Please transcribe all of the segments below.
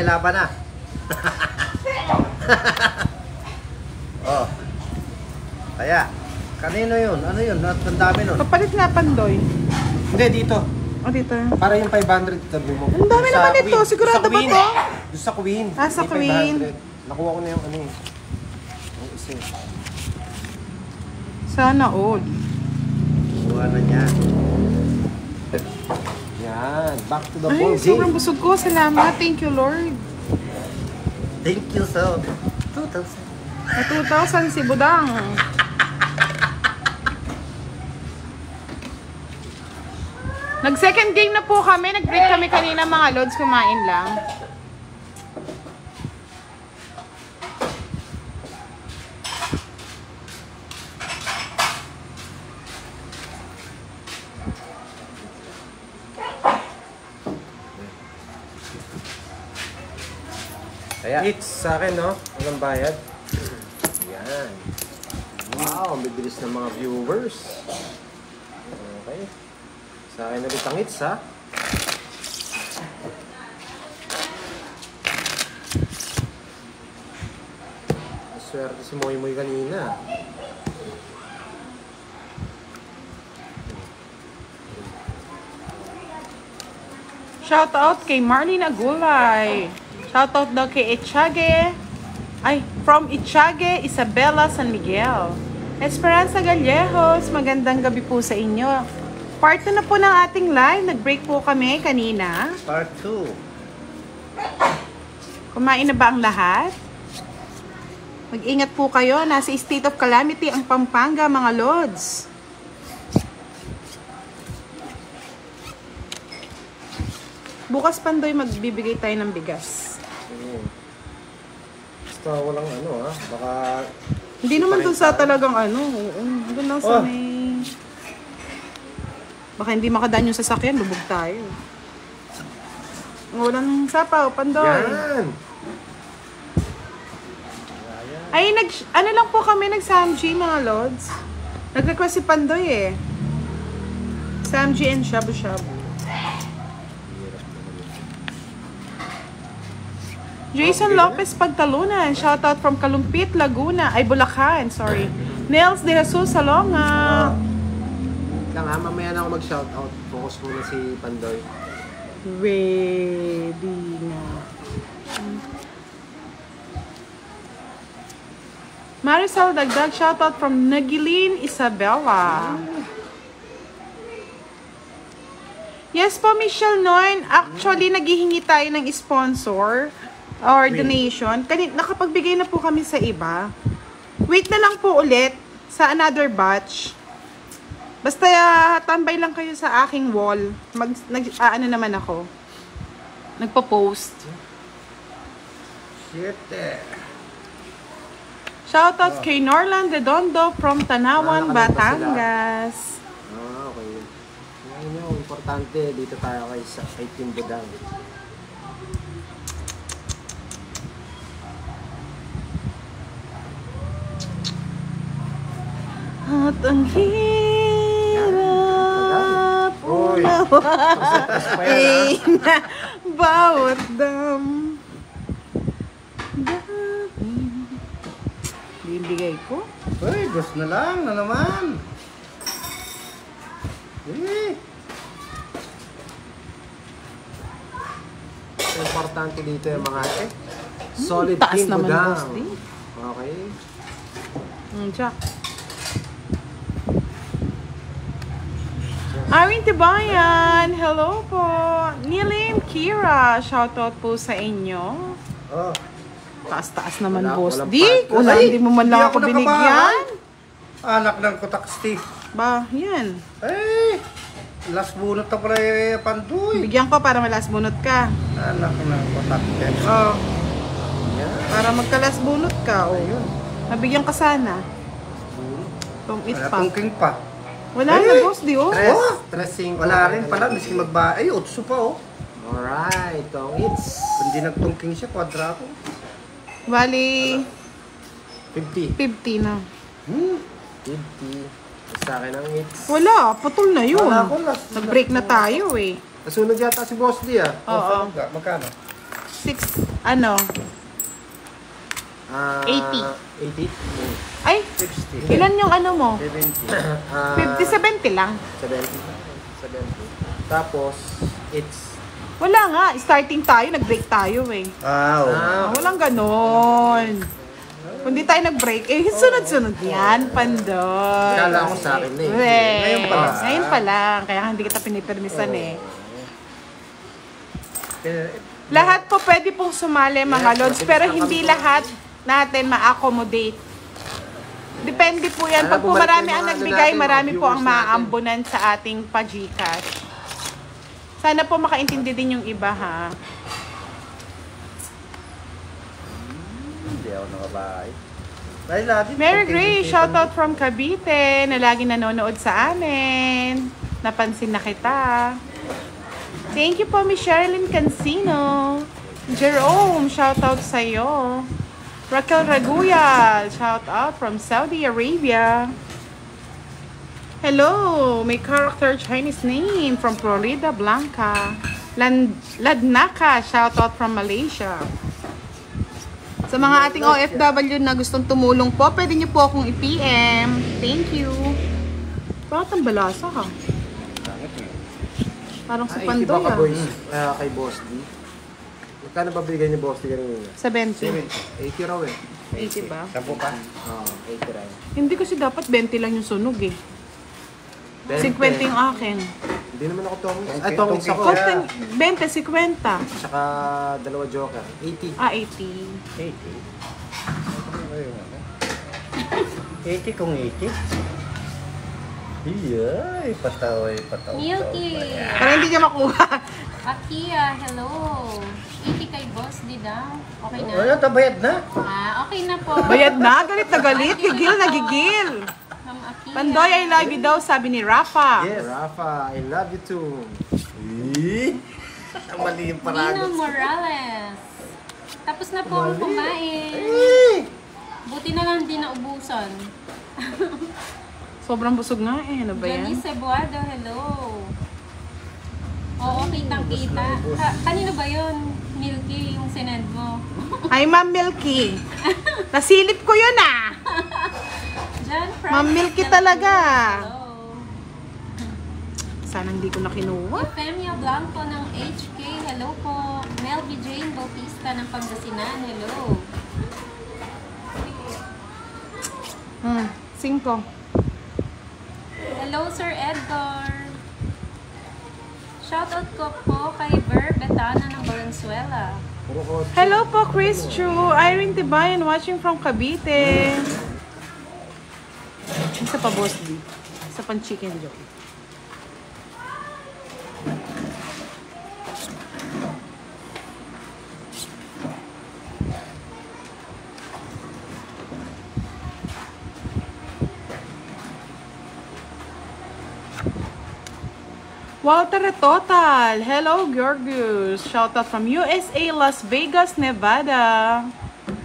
Laban na. Oh. Kaya, kanino yun? Ano yun? Ang dami nun. Kapalit nga Pandoy. Hindi, dito. O, dito. Para yung 500 tabi mo. Ang dami naman ito. Sigurado ba to? Doon sa Queen. Ah, sa Queen. Nakuha ko na yung ano eh. Ang isa. Sana all. Kuha na niya. Yan. Back to the ball game. Sobrang busog ko. Salamat. Thank you, Lord. Thank you, so. 2,000. 2,000 si Budang. Nag-second game na po kami. Nag-break kami kanina mga lods. Kumain lang. Kaya, it's sa akin, no? Walang bayad. Yan. Wow, ang bibilis ng mga viewers. Okay. Sa akin ulit ang hits, ha? Swerte si Moy Moy kanina. Shout out kay Marlene Agulay. Shout out daw kay Echage. Ay, from Echage, Isabela San Miguel. Esperanza Gallejos, magandang gabi po sa inyo. Part 2 na po ng ating live. Nag-break po kami kanina. Part 2. Kumain na ba ang lahat? Mag-ingat po kayo. Nasa state of calamity ang Pampanga, mga lods. Bukas Pandoy, magbibigay tayo ng bigas. Basta walang ano, ha? Baka... Hindi naman dun sa talagang ano. Doon lang sa may... Baka hindi makadaan yung sasakyan, lubog tayo. Walang sapaw, Pandoy. Yan! Ay, ano lang po kami, nag-Samji, mga lods. Nag-request si Pandoy eh. Samji and Shabu Shabu. Jason Lopez Pagtalunan, shoutout from Kalumpit, Laguna, ay Bulacan, sorry. Nels De Jesus Salonga. Lang ha, mamaya na ako mag-shoutout. Focus muna si Pandoy. Ready na. Marisol Dagdag, shoutout from Nagilin, Isabela. Yes po, Michelle Noin. Actually, naghihingi tayo ng sponsor or donation. Nakapagbigay na po kami sa iba. Wait na lang po ulit sa another batch. Basta tambay lang kayo sa aking wall. Ano naman ako. Nagpo-post. Shoutout kay Norland Redondo from Tanawan, Batangas. Okay. Ngayon yung importante, dito tayo kay Team Budang. At ang hirap unawain na bawat dam. Bibigay ko. Uy, gusto na lang na naman. Importante dito yung mga solid taas Team naman, Budang. boss, di? Okay. Jack. Arin Tibayan, hello po. Nilim Kira, shoutout po sa inyo. Oh. Taas-taas naman, Wala, boss. walang Di, wala, hindi mo man lang ako binigyan. Anak ng kutak Steve. Ba, yan. Eh, last bunot na pala Pandoy. Bigyan ko para malas bunot ka. Anak ko ng patak. Oh, Yan. para magkalas bunot ka. Oh. Ayun. Nabigyan ka sana. Tungit Wala pa. tungking pa. Wala na, boss, di oh. Tressing. Wala rin pala, miski magba... Ay, utso pa oh. Alright, tongits. Hindi nagtungking siya, kwadrako. Bali, 50. 50 na. 50. Sa akin ang hits. Wala, putol na yun. Wala ko, last. Nag-break na tayo eh. Nasunod yata si Boss D ah. Oo. Magkano? 6, ano? 80. 80? Ay, 60. ilan yung ano mo? 70. 50-70 lang. 70. 70. Tapos, it's... Wala nga, starting tayo, nag-break tayo eh. Walang ganon. Kung di tayo nag-break, eh, sunod-sunod yan, Pandoy. Kala ko sa akin eh. Ngayon pa lang. Ngayon pa lang, kaya hindi kita pinipermisan eh. Lahat po pwede pong sumali mga lods, pero hindi lahat natin ma-accommodate. Depende po yan. Pag po marami ang nagbigay, marami po ang maaambunan sa ating pa-Gcash. Sana po makaintindi din yung iba ha. Hindi ako nakabahay. Dahil natin. Mary Grace, shoutout from Cavite na lagi nanonood sa amin. Napansin na kita. Thank you po, Miss Sherilyn Cancino. Jerome, shoutout sa'yo. Raquel Raguya, shoutout from Saudi Arabia. Hello, may character Chinese name from Florida Blanca. Ladnaka, shoutout from Malaysia. Sa mga ating OFW na gustong tumulong po, pwede niyo po akong i-PM. Thank you. Bakit ang balasa ka? Parang si Pandoy Baka ah. boys, kay Boss D. Magkano ba bigay ni Boss D kanina? 70. 80 raw eh. 80 ba? Sampo pa. Oo, 80 raw. Hindi kasi dapat 20 lang yung sunog eh. 50 yung akin. Hindi naman ako tongits. Ay, tongits ako. Yeah. 20, 50. Tsaka dalawa joker. 80. Ah, 80. 80 kung 80. Iya, pataway. Milky! Para hindi niya makuha. Akia, hello! 80 kay boss, di daw? Okay na? Wala, tabayad na. Okay na po. Bayad na, galit na galit. Gigil na gigil. Ma'am Akia. Pandoy, I love you daw, sabi ni Rafa. Yes. Rafa, I love you too. Mali yung Nino paragot. Morales. Tapos na po ang kumain. Buti na lang di naubusan. Sobrang busog nga eh. Ano ba yan? Johnny Cebuado, hello. Oo, kitang-kita. Kanino ba yun? Milky, yung sinend mo. Ay, Ma'am Milky. Nasilip ko yun ah. John Frank. Ma'am Milky talaga. Hello. Sana hindi ko na kinuha. Femia Blanco ng HK, hello po. Melby Jane Bautista ng Pangasinan, hello. 5. Hello, Sir Edgar. Shoutout ko po kay Ber Betana ng Valenzuela. Puro kotse. Hello po, Chris Chu. Irene Tibayan watching from Cavite. Isa pa, Boss D. Isa pang chicken joke. Walter Total. Hello, Georgios. Shoutout from USA, Las Vegas, Nevada.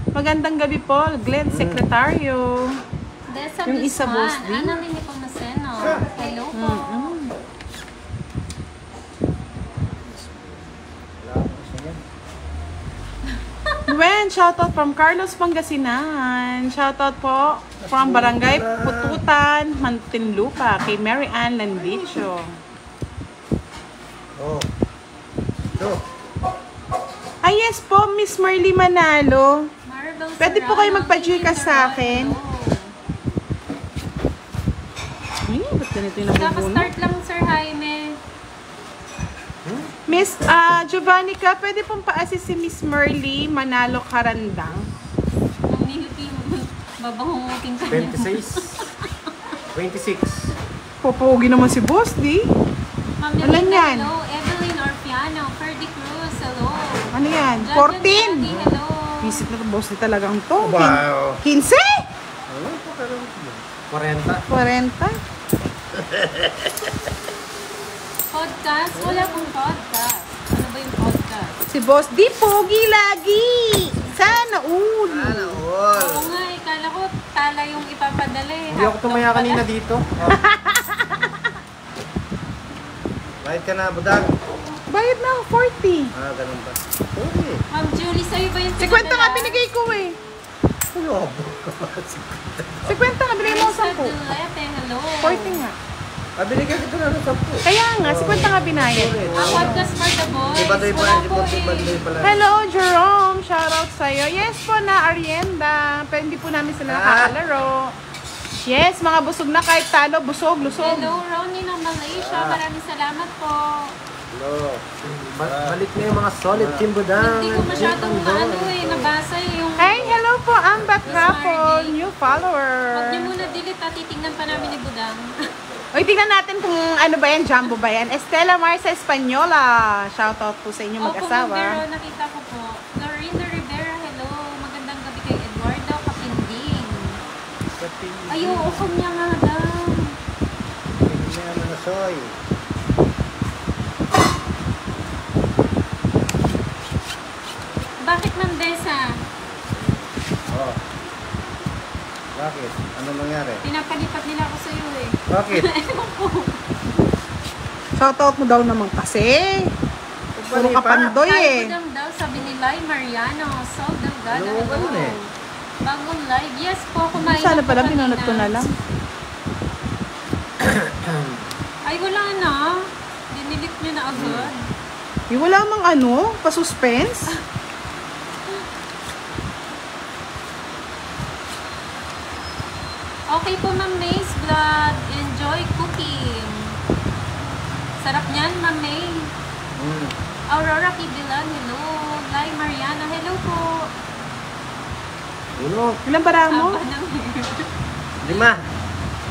Magandang gabi po, Glenn Secretario. Desa Yung isa, Guzman, Boss D. Annalyn Ipamaseno. Hello po. Gwen, shoutout from Carlos Pangasinan. Shoutout po from Barangay Pututan, Mantinlupa, kay Mary Ann Landicho. Oh. So, Ay, yes po, Miss Marley Manalo. Marvel Pwede po kayo Serrano, magpa-Gcash sa akin. hello. Ay, ba't ganito yung nabubuno? Kaka-start lang, Sir Jaime. Miss Giovanni ka, pwede pong pa-assist si Miss Marley Manalo Karandang. Ang Milky, babangungutin ka niya. 26. 26. Popogi naman si Boss, di? Ma'am Ano Yolanda, yan? hello. Evelyn Orpiano. Ferdy Cruz, hello. Ano yan? John 14? Johnny, hello. Visit na to, boss ni talagang to. Wow. 15? Ano po ka lang? 40. 40? Podcast? Wala pong podcast. Ano ba yung podcast? Si boss di pogi lagi. Sana all. Oo nga, kala ko tala yung ipapadala eh. Hindi ako tumaya Hotdog kanina pala. dito. Bayad ka na, budang. Bayad na ako, 40. Ganun ba? Okay. Ma'am Julie, sa'yo ba yung 50 nga binigay ko eh. Ano? 50 nga binigay mo Sa 10. Dulete, hello. 40 nga. Binigyan kita na ng 10. Kaya nga, 50 nga binayad. Ang podcast for the boys. Iba tayo Wala pala, po iba eh. tayo pala. Hello, Jerome. Shoutout sa'yo. Yes po na, Arienda. Pero hindi po namin sila nakakalaro. Yes, mga busog na kahit talo, busog, lusog. Hello, Ronnie ng Malaysia. Maraming salamat po. Hello. Balik na yung mga solid Team Budang. Hindi ko masyadong nabasa yung... Hey, hello po, Ambat Miss Rapol, Margie. new follower. Huwag niyo muna delete at titignan pa namin ni Budang. Uy, tingnan natin kung ano ba yan, jumbo ba yan. Estela Marcia Española. Shoutout po sa inyo Opo, mag-asawa. pero nakita ko po. Lorena Rivera, hello. Magandang gabi kay Eduardo Kapinding. Ay, oo, kanya nga daw. Hindi na naman na soy. Bakit, Ma'am Desa? Oh. Bakit? Ano nangyari? Pinapalipat nila ako sa iyo eh. Bakit? Ewan ko. Shoutout mo daw naman kasi. Puro ka pandoy eh. Kay Budang daw, sabi ni Lai Mariano. Sol Delgado, Ano, hello. ano eh? Bagong live. Yes po, kumain Sana na po pala, kanina. pinunod ko na lang. Ay, wala na. Dinilit nyo na agad. Yung wala mang ano, pa-suspense. Okay po, Ma'am May's Vlog. Enjoy cooking. Sarap niyan, Ma'am May. Aurora Kibilan, hello. Lai Mariana, hello po. Uno. Ilang bara mo? Aba ng 5.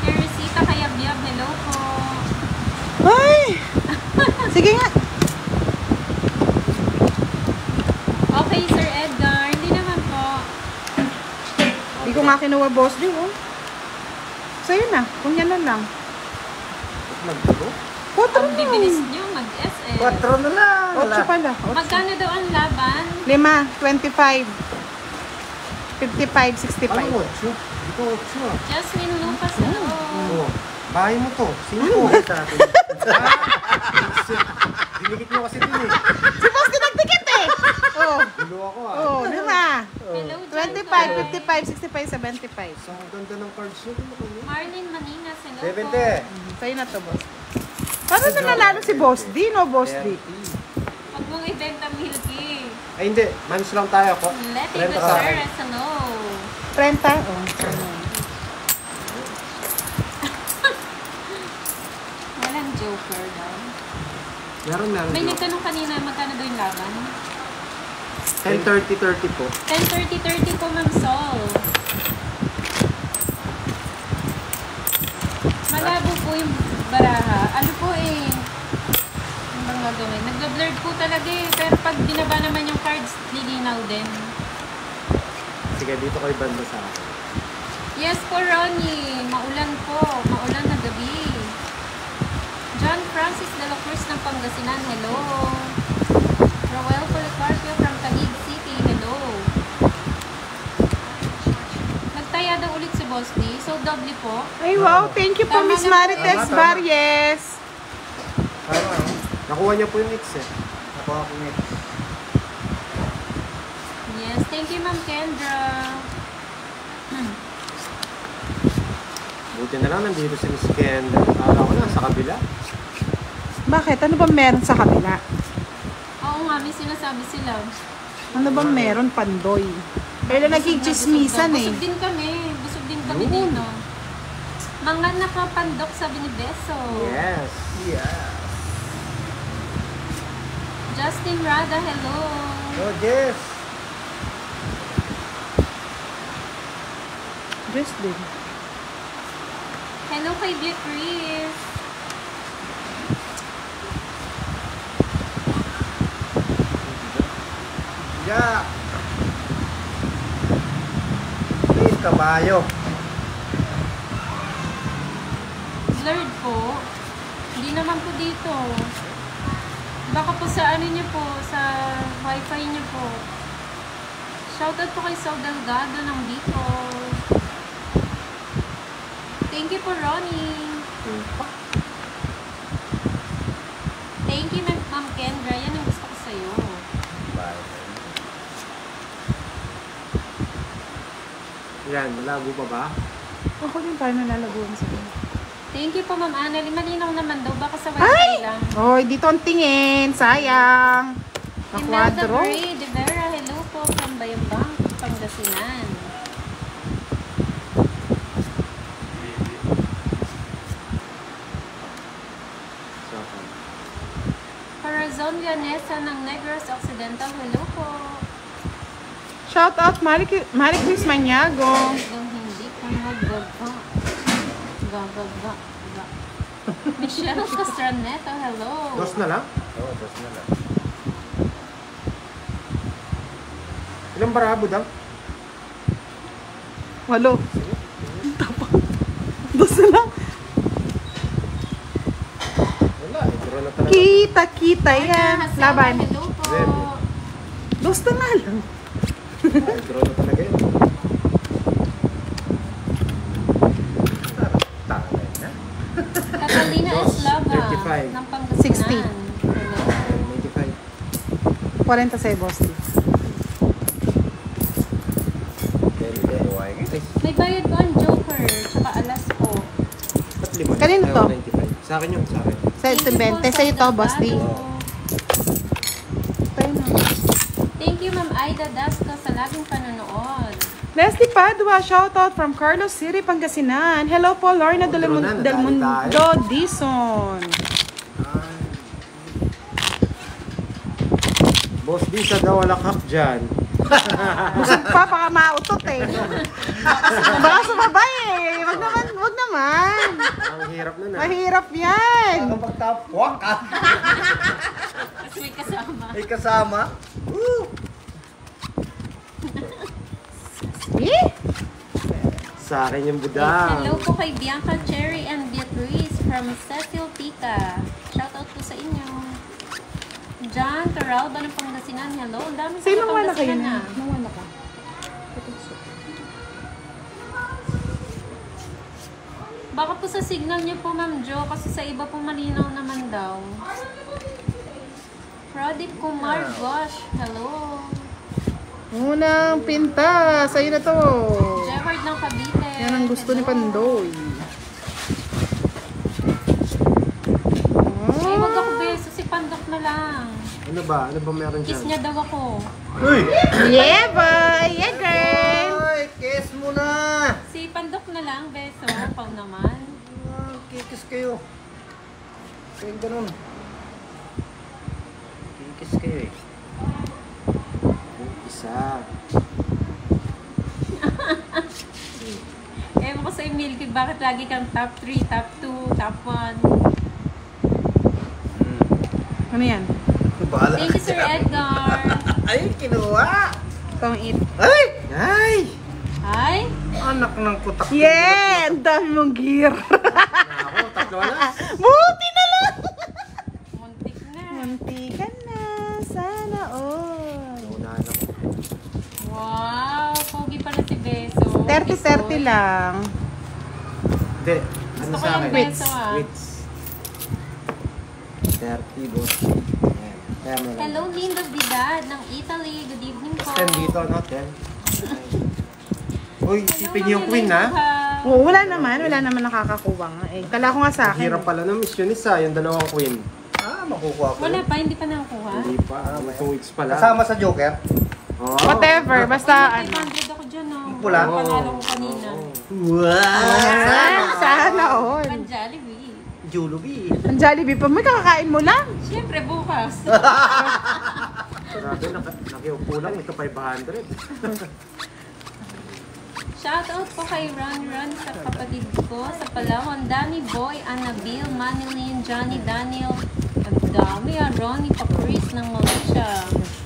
Teresita Kayabyab, hello po. Ay! Sige nga. Okay, Sir Edgar. Hindi naman po. Hindi ko nga kinuha boss din, oh. Sa'yo na, kung yan na lang. Nagtulo? 4 Ang na. bibilis nyo, mag-SS. 4 na lang. 8 pala. Magkano daw ang laban? 5, 25. 55, 65. Ano 8? Ito 8. Jasmine Lucas, hello. Oh, bahay mo to. Sino? Sa atin. Dinikit mo kasi din eh. Si boss din nagtikit eh. Oh, Gulo ako ah. oh, 5. Hello, 25, 55, 65, 75. So, ang ganda ng cards nyo. Ano kayo? Marlene Maninas, hello 70. po. Sa'yo na to, boss. Paano na nanalo si Boss D, no, Boss D? Huwag mong ibenta Milky. Ay hindi, manis lang tayo ako. Letty Renta ka. Gutierrez, hello. 30? Oh. Walang joker daw. Meron. May nagtanong kanina, magkano daw yung laban? 10-30-30 po. 10-30-30 po, Ma'am Sol. Malabo po yung baraha. Ano po eh, yung mga gawin. Nagba-blurred po talaga eh. Pero pag binaba naman yung cards, lilinaw din. Sige, dito kayo banda sa akin. Yes po, Ronnie. Maulan po. Maulan na gabi. John Francis de la Cruz ng Pangasinan. Hello. Roel Policarpio from Taguig City. Hello. Nagtaya daw ulit si Boss D. So, doble po. Ay, wow. Thank you po, Tama Miss na po. Marites Tama. Barries. Nakuha niya po yung X eh. Ako ako nga. Yes. Thank you, Ma'am Kendra. Buti na lang nandito si Miss Kendra. Akala ko na sa kabila. Bakit? Ano ba meron sa kabila? Oo nga, may sinasabi sila. Ano ba meron, Pandoy? Kailan naging chismisan eh. Busog din kami. Busog din kami Yun. dito. Mga nakapandok, sabi ni Beso. Yes. Yeah. Justin Rada, hello. Oh, Jess. Just din. Hello kay Blip Reese. Jack. Please, kabayo. Blurred po. Hindi naman po dito. Baka po sa ano niyo po, sa wifi niyo po. Shoutout po kay Saul Delgado ng Bicol. Thank you po, Ronnie. Thank you, Ma'am Kendra. Yan ang gusto ko sa'yo. Bye. Yan, malabo pa ba? Ako din tayo nalalaguan sa inyo. Thank you po, Ma'am Annalyn. Malinaw naman daw. Baka sa Ay! wifi lang. Oy, dito ang tingin. Sayang. Imelda Aquadro. Bray de Vera. Hello po from Bayambang, Pangasinan. Corazon Vianesa ng Negros Occidental. Hello po. Shout out, Marie Chris Maniago. Kung hindi ka magaga. Gagaga. Michelle Castraneto. Hello. Dos na lang? Oo, tapos na lang. Ilang barabo daw? 8. Tapang. 2 lang. Wala, draw na talaga. Kita yan. Hasela, Laban. hello po. Very. 2 na lang. Ay, draw na talaga yun. Tangay na. Catalina Dos, Eslava 35. ng Pangasinan. 60. Hello. 95. 40 sa Bosti. May bayad po ang Joker, tsaka alas po. Ba't lima? Kanino Ayaw, to? 95. Sa akin yun, sa akin. Sa Thank you 20. po, Sa ito, Salgado. Bosti. Thank you, Ma'am Aida Dasco, sa laging panonood. Leslie Padua, shoutout from Carlos City, Pangasinan. Hello po, Lorna Del Drone na, Del nadali Mundo Dison. Boss D, sa daw alakak dyan. Busog pa, baka mautot eh. Baka sumabay eh. Wag naman. Ang hirap nun ah. Mahirap yan. Baka magtapwak ka. Kasi may kasama. May kasama. Woo! Eh? Sa akin yung budang. Hello po kay Bianca Cherry and Beatrice from Cecil Tica. Shoutout po sa inyo. John Caralba ng Pangasinan. Hello. Ang dami Sa'yo sa nang wala kayo Pangasinan na. Nang wala ka. Baka po sa signal niyo po, Ma'am Jo, kasi sa iba po malinaw naman daw. Pradeep Kumar Gosh. Hello. Unang pinta. Sa'yo na to. Jeward ng Cavite. Yan ang gusto ni Hello. Pandoy. Ay, wag ako beso. Si Pandok na lang. Ano ba? Ano ba meron Kiss dyan? niya daw ako. Uy! Yeah, boy. Yeah, girl. Ay, kiss mo na! Si Pandok na lang, beso. Pau naman. Kikis kayo. Kayong ganun. Kikis kayo eh. Yung isa. Ewan ko sa Milky, bakit lagi kang top 3, top 2, top 1? Ano yan? Bahala Thank you, ka Sir dyan. Edgar. Ay, kinuha! Itong it. Ay! Ay! Ay, Anak ng kutak. Yeah! Ang dami mong gear. Ako, tatlo alas. Buti na lang. muntik na. Munti ka na. Sana all. Naunahan ako. Wow, pogi pala si Beso. 30-30 lang. Hindi. Ano Gusto ko sa yung akin? beso ah. Wits. 30, boss. Ayan. Kaya mo lang. Hello, Linda Vidad ng Italy. Good evening po. Extend dito, no? 10. Uy, isipin niyo yung queen, ha? Oo, wala naman nakakakuha nga eh. Kala ko nga sa Ang akin. hirap pala ng mission isa, yung dalawang queen. Ah, makukuha ko. Wala yun. pa, hindi pa nakakuha. Hindi pa. 2 weeks pala. Kasama sa Joker. Oo. Whatever, basta Ay, ano. 500 ako dyan, oh. Pula? Panalo ko kanina. Wow! Sana all. Pan Jollibee. Jollibee. Ang Jollibee pa, may kakakain mo lang. Siyempre, bukas. Grabe, nakiupo lang. Ito 500. Shoutout po kay Ron sa kapatid ko sa Palawan. Danny Boy, Annabelle, Manilyn, Johnny, Daniel, dami ah. Ronnie Papris ng Malaysia.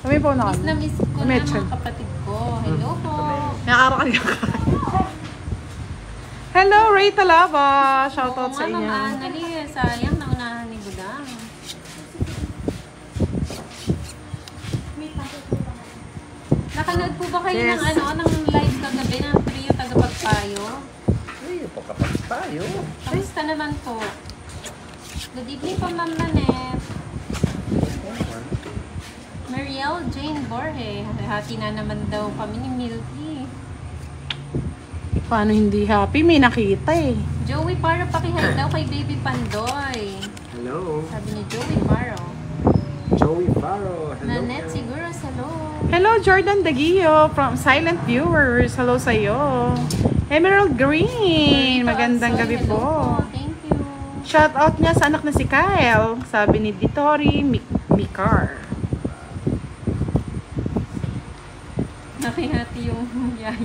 Kami po na Miss na miss ko na Metron. mga kapatid ko. Hello po. Nakakaroon ka. Hello, Ray Talaba. Shoutout Oo sa nga, inyo. Ma'am Annalyn. Sayang, naunahan ni Budang. Nakanood po ba kayo Yes. ng live kagabi ng trio tagapagpayo? Ay, pagkapas tayo. Kamusta naman po? Good evening po, Ma'am Nanette. Mariel Jane Borge. Hati na naman daw kami ni Milky. Paano hindi happy? May nakita eh. Joey Paro, pakihay daw kay Baby Pandoy. Hello. Sabi ni Joey Paro. Joey Faro. Hello. Nanette siguro, hello. Hello, Jordan Daguio from Silent Viewers. Hello sa'yo. Emerald Green. Magandang gabi Hello po. Thank you. Shout out niya sa anak na si Kyle. Sabi ni Ditori Mikar. Nakihati yung yaya.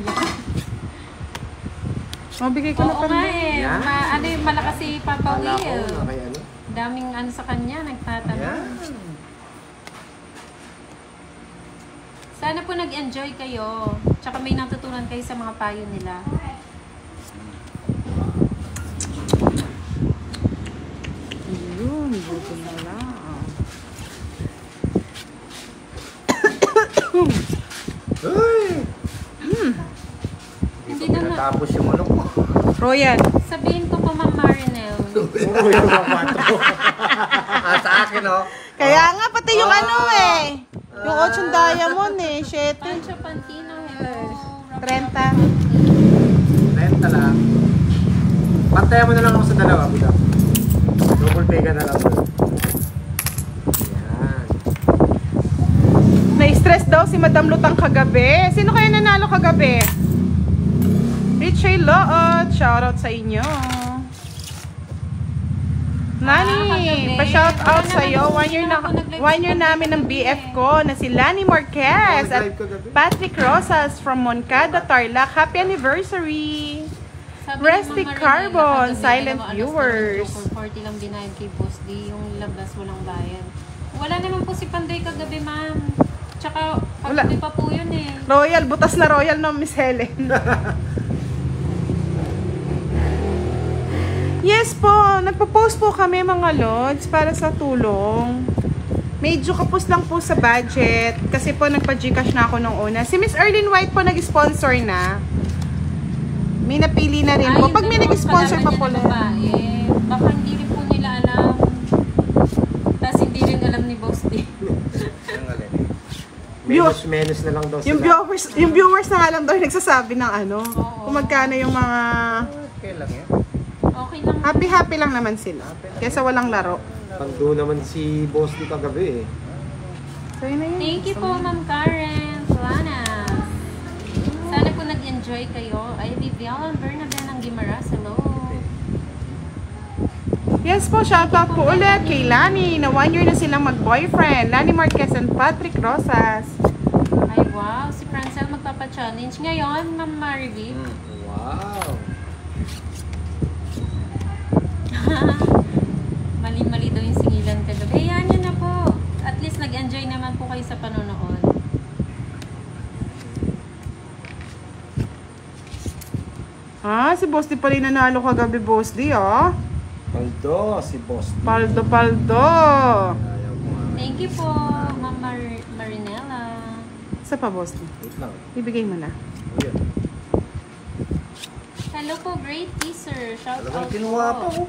Mabigay ko na Oo pa nga rin. eh. Yan. Ano yung malakas si Papa Kala ko, Will. nakay ano. Daming ano sa kanya, nagtatanong. Yan. Sana po nag-enjoy kayo. Tsaka may natutunan kayo sa mga payo nila. Ayun, buto na lang. Ay! Hindi na na. Tapos yung ano ko. Royal. Sabihin ko po, Ma'am Marinel. Oo, yung mga 4. Sa akin, oh. Kaya nga, pati yung ano eh. Yung 8 diamond eh. 7. Pancho Pantino, hello. 30. Renta lang. Pantayan mo na lang ako sa dalawa, Buda. Double pay ka na lang. Yan. Na-stress daw si Madam Lutang kagabi. Sino kaya nanalo kagabi? Richie Loot. Shoutout sa inyo. Lani, kagabi. pa-shout out Wala sa iyo. naman. 1 year namin ng BF ko na si Lani Marquez at Nag-live kagabi. Patrick Rosas from Moncada, Tarlac. Happy anniversary! Sabi Rusty ni Ma'am Marinel, Carbon, nakagabi, silent 2 alas viewers. naman po, 40 lang binayad kay Boss D. Yung labas, walang bayad. Wala naman po si Pandoy kagabi, ma'am. Tsaka, kagabi pa po yun eh. Royal, butas na Royal no, Miss Helen. Yes po, nagpo-post po kami mga lods para sa tulong. Medyo kapos lang po sa budget kasi po nagpa-Gcash na ako nung una. Si Miss Erlyn White po nag-sponsor na. May napili na rin po. Yung Pag may dalawang nag-sponsor pa kalaban po niya na babae, baka hindi rin po nila alam. Tapos hindi rin alam ni Boss D. Yung alin eh. Menos na lang daw sila. Yung viewers na nga lang daw yung nagsasabi ng ano, Oo. kung magkano yung mga Okay lang yan. Okay lang. happy lang naman sila. Kesa walang laro. Pando naman si Boss di kagabi eh. So yun na yun. Thank you po, Ma'am Karen Planas. Sana po nag-enjoy kayo. Ay, Vivian Bernabe ng Guimaras. Hello. Yes po, shoutout po ulit kay Lani na 1 year na silang mag-boyfriend. Lani Marquez and Patrick Rosas. Ay, wow. Si Francel magpapa-challenge ngayon, Ma'am Marivi. Wow. Mali-mali daw yung singilan kagabi. Hayaan nyo na po. At least nag-enjoy naman po kayo sa panonood. Ah, si Boss D pala yung nanalo kagabi, Boss D, ah. Paldo, si Boss di. Paldo. Ayaw mo nga. Thank you po, Ma'am Marinella. Isa pa, Boss D. Wait lang. Ibigay mo na. Oh, yun. Hello po, great teaser. Shout Talagang out kinuha pa po. ko.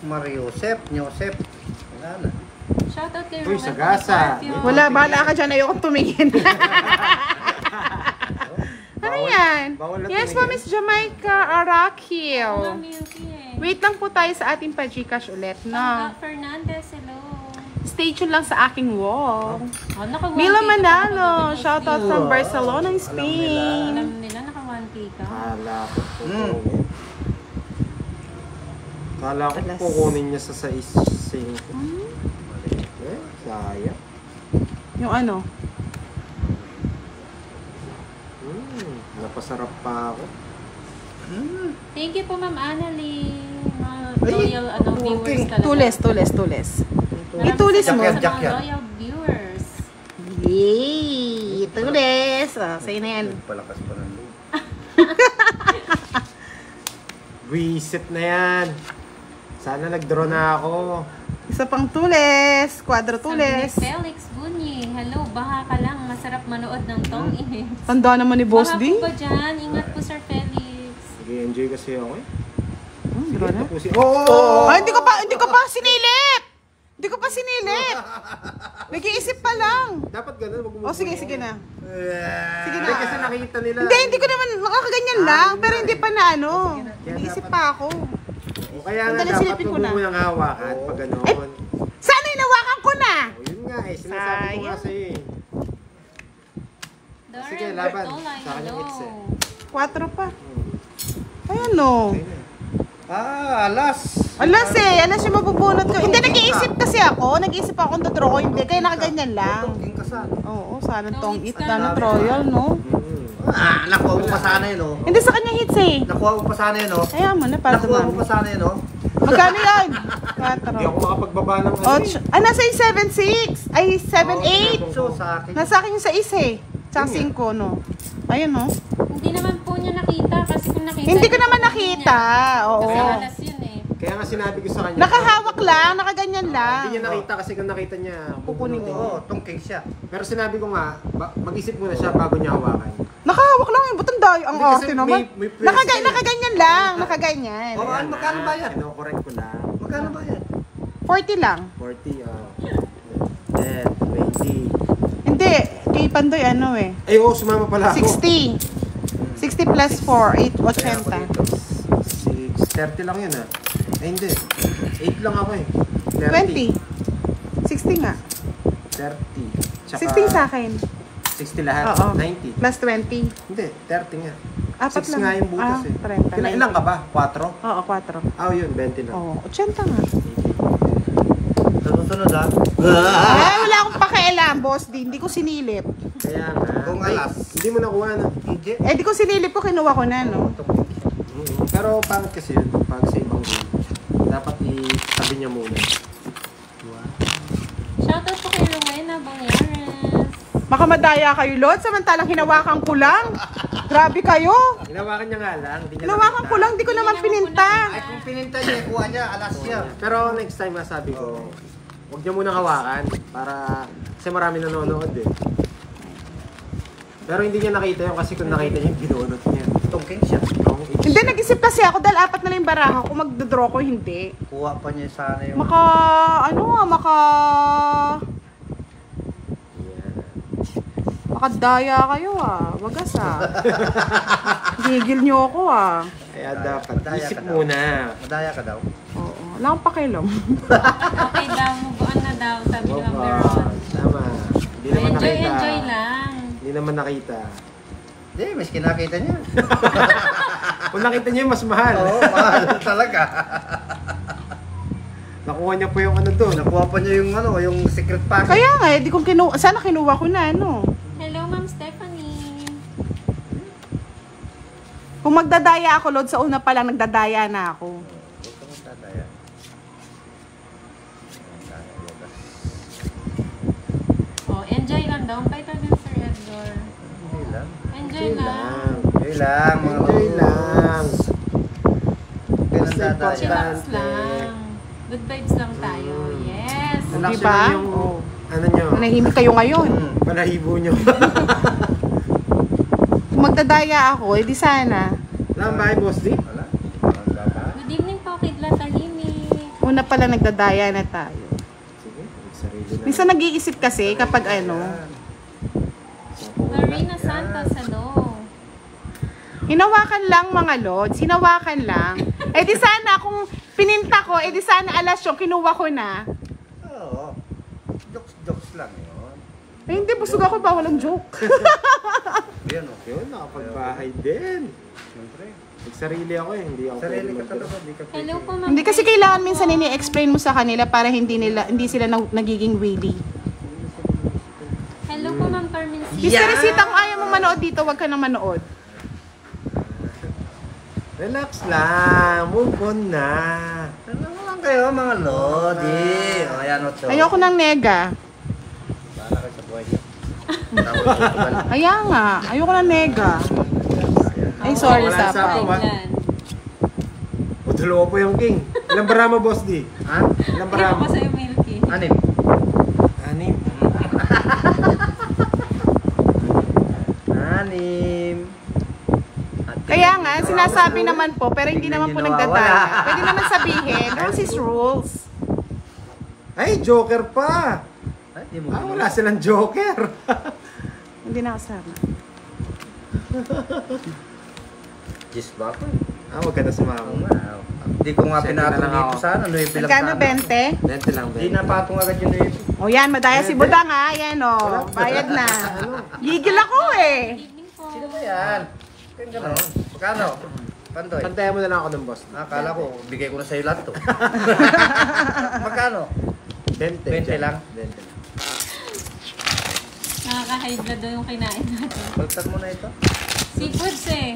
Mariosep, Joseph. Wala na. Shout out kay Uy, Ruben sagasa. Policarpio. Wala, bahala ka dyan. Ayokong tumingin. Ano yan? bawal na Yes po, tumingin. Miss Jamaica Oo, Arakil. Milky eh. Wait lang po tayo sa ating pa-Gcash ulit, no? Fernandez, hello. Stay tuned lang sa aking wall. Oh, naka Mila 1K ka Manalo, pa ba, shoutout Boss D? from Barcelona, Spain. Alam nila, naka 1K ka. Kala ko kukunin. Kala ko Alas. kukunin niya sa 6-5. Eh, sayang. Yung ano? Napasarap pa ako. Thank you po, Ma'am Annalie. Loyal viewers talaga. Tules. Maraming Itulis mo. salamat sa Jack mga yan. loyal viewers. Yay! Tules. Sa'yo na yan. Palakas pa ng loob. Buisit na yan. Sana nag-draw na ako. Isa pang tules. Quadro Sabi ni tules. Felix Bunyi, hello, baha ka lang. Masarap manood ng tong init. Tanda naman ni Boss Baha D. po ba dyan? Ingat po, Sir Felix. Sige, enjoy kasi ako eh. Di ba na? Tapusin. Oo! Ay, hindi ko pa sinilip! Hindi ko pa sinilip! Nag-iisip pa lang. Dapat ganun. Wag mo Sige na. Sige Hindi na. kasi nakita nila. Hindi ko naman, nakakaganyan lang. Pero hindi pa na ano. Nag-iisip pa ako. O kaya nga Sandali, dapat silipin ko wag na. mo munang hawakan pag gano'n. Sana inawakan ko na! O yun nga eh. Sinasabi ko nga sa'yo eh. Darren Sige, laban. Bartolay, Sa akin yung hello. hits eh. 4 pa. Ayan no. Alas. Alas yung mabubunot ko. Hindi, nag-iisip kasi ako. Nag-iisip ako kung dodraw ko. Hindi, kaya nakaganyan lang. Tungking kasal. Oo, sana tong Tong it. hits Sana ka. Royal, no? Nakuha mo pa sana yun, oh. Hindi, sa kanya hits eh. Nakuha mo pa sana yun, oh. Kaya mo na, para Nakuha mo pa dumami. sana yun, oh. Magkano yan? Hindi ako 4. makapagbaba ng ano eh. Nasa yung 7-6. Ay, 7-8. So, sa akin. Nasa akin yung 6 eh. Tsaka 5, no? Ayun, no? Hindi naman po niya nakita kasi kung nakita. Hindi ko niya, naman po nakita. niya. Oo. Kasi alas yun eh. Kaya nga sinabi ko sa kanya. Nakahawak lang, nakaganyan lang. Hindi niya nakita kasi kung nakita niya. Kukunin ko. Oo, tungking siya. Pero sinabi ko nga, mag-isip muna siya bago niya hawakan. Nakahawak lang yung butang dayo. Ang Hindi, kasi arte naman. may pwesto eh. Nakaganyan lang, nakaganyan. Oo. Ano, magkano ba yan? Kino-correct ko lang. Magkano ba yan? 40 lang. 40, 10, 20. Hindi, kay Pandoy ano eh. Ay, oo, sumama pala ako. 60. 60 plus 4, 8, 80. 30 lang yun ah. Ay, hindi. 8 lang ako eh. 20. 60 nga. 30. Tsaka 60 sa akin. 60 lahat. Oo. 90. Plus 20. Hindi, 30 nga. Apat 6 lang. nga yung butas eh. 30. Ilan ka ba? 4? Oo, 4. Ah, yun, 20 lang. Oo, 80 nga. Sa susunod, ha? Ay, wala akong pakialam, boss. Hindi ko sinilip. Kaya nga. Kung Ay, alas. hindi mo nakuha na. Hindi. Eh, di ko sinilip ko, kinuha ko na, no? Tungking siya. Pero pangit kasi yun. Pag sa ibang game, dapat itabi niya muna. Shoutout po kay Rowena Bangares. Baka madaya kayo, Lord. Samantalang hinawakan ko lang. Grabe kayo. Hinawakan niya nga lang. Hindi niya Hinawakan nakita. ko lang, di ko naman pininta. Ay, kung pininta niya, kuha niya, alas siya. Pero next time masabi ko, huwag niya munang hawakan para kasi marami nanonood eh. Pero hindi niya nakita yun kasi kung nakita niya yung binunot niya. Tungking siya. Hindi, nag-isip kasi ako dahil 4 na lang yung baraha ko. Magdodraw ko, hindi. Kuha pa niya sana yung... Makadaya kayo wagas Gigil niyo ako Kaya dapat Madaya isip ka daw. muna. Madaya ka daw. Oo, wala akong pakialam. Okay daw, move on na daw, sabi ni Ma'am Veron. Tama. Hindi naman nakita. Enjoy lang. Hindi naman nakita. Hindi, mas kinakita niya. Kung nakita niya, mas mahal. Oo, mahal talaga. Nakuha niya po yung ano doon. Nakuha pa niya yung ano, yung secret packet. Kaya nga, di kong sana kinuha ko na, ano. Hello, Ma'am Stephanie. Kung magdadaya ako, Lord, sa una pa lang, nagdadaya na ako. Huwag ka magdadaya. Oh, enjoy lang daw. Paito din, Sir Edgar. Hindi lang. Enjoy lang. Enjoy lang, mga Enjoy lang. Huwag ka Basta nang dadaya. Chillax lang. Good vibes lang tayo. Yes. Relax Diba? lang yung, ano nyo, Manahimik kayo ngayon. balahibo nyo. Kung magdadaya ako, di sana. Lang ba, Boss D? Wala. Wala ba? Good evening po, Kidla Tahimik. Una pa lang nagdadaya na tayo. Sige, sarili na. Minsan nag-iisip kasi kapag ano, Marina Santos, hello. hinawakan lang mga Lods, hinawakan lang. Eh di sana kung pininta ko, eh di sana alas yung kinuha ko na. Oo. Jokes lang yun. Eh hindi, busog ako, bawal ang joke. Yan o. Yun, nakapagbahay din. Siyempre. Nagsarili ako eh, hindi ako Sarili pwede ka talaga. Hindi ka Hello po, Ma'am. Hindi kasi kailangan minsan ini-explain mo sa kanila para hindi sila nagiging willy. Hello po, Ma'am Carmen C. Miss Teresita, kung ayaw mo manood dito, wag ka nang manood. Relax lang. Move on na. Ano lang kayo mga lodi? O, ayan o, Cho. Ayoko ng nega. Bahala kayo sa buhay niyo. Tapos, tutugal. Kaya nga, ayoko ng nega. Ay, sorry, Wala sa Sapa. ako, ba? Thailand. O, dalawa po yung king. Ilang bara mo, Boss D? Ha? Ilang Hindi bara ako mo? sa'yo, Milky. Anim. Anim. Anim. Kaya nga, sinasabi naman po, pero hindi naman po nagdadaya. Pwede naman sabihin, rules is rules. Ay, joker pa. Ay, di mo. Wala silang joker. Hindi na kasama. Gis ba ako? Wag ka na sumama. Wow. Hindi ko nga Siyempre pinatong na lang dito ako. sana. Ano yung bilang Magkano, sana? 20? 20 lang, Hindi 20. napatong agad yun eh. O yan, madaya si Budang ha. Yan o, bayad na. Gigil ako eh. Evening po. Sino ba yan? Kaya gano'n. Magkano? Pandoy. Pantayan mo na lang ako ng boss. Akala ko, bigay ko na sa'yo lahat to. Magkano? 20. 20 lang? 20 lang. Nakaka-high blood daw yung kinain natin. Baltan mo na ito. Seafoods eh.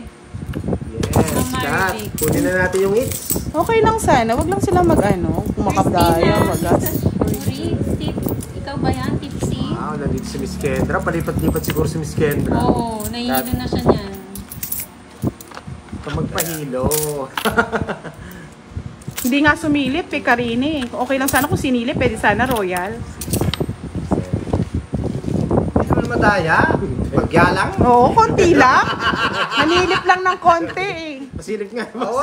Yes, cut. Kunin na natin yung hits. Okay lang sana, wag lang sila mag-ano, kumakabdaya, magas. Uri, tip. Ikaw ba yan? Tipsy? Wow, nandito si Miss Kendra. Palipat-lipat siguro si Miss Kendra. Oo, nahihilo na siya niyan. Ito magpahilo. Hindi nga sumilip eh, Karine. Okay lang sana kung sinilip, pwede sana royal. Hindi naman madaya. Pagya lang. Oo, konti lang. Nanilip lang ng konti eh. Masilip nga. Oh,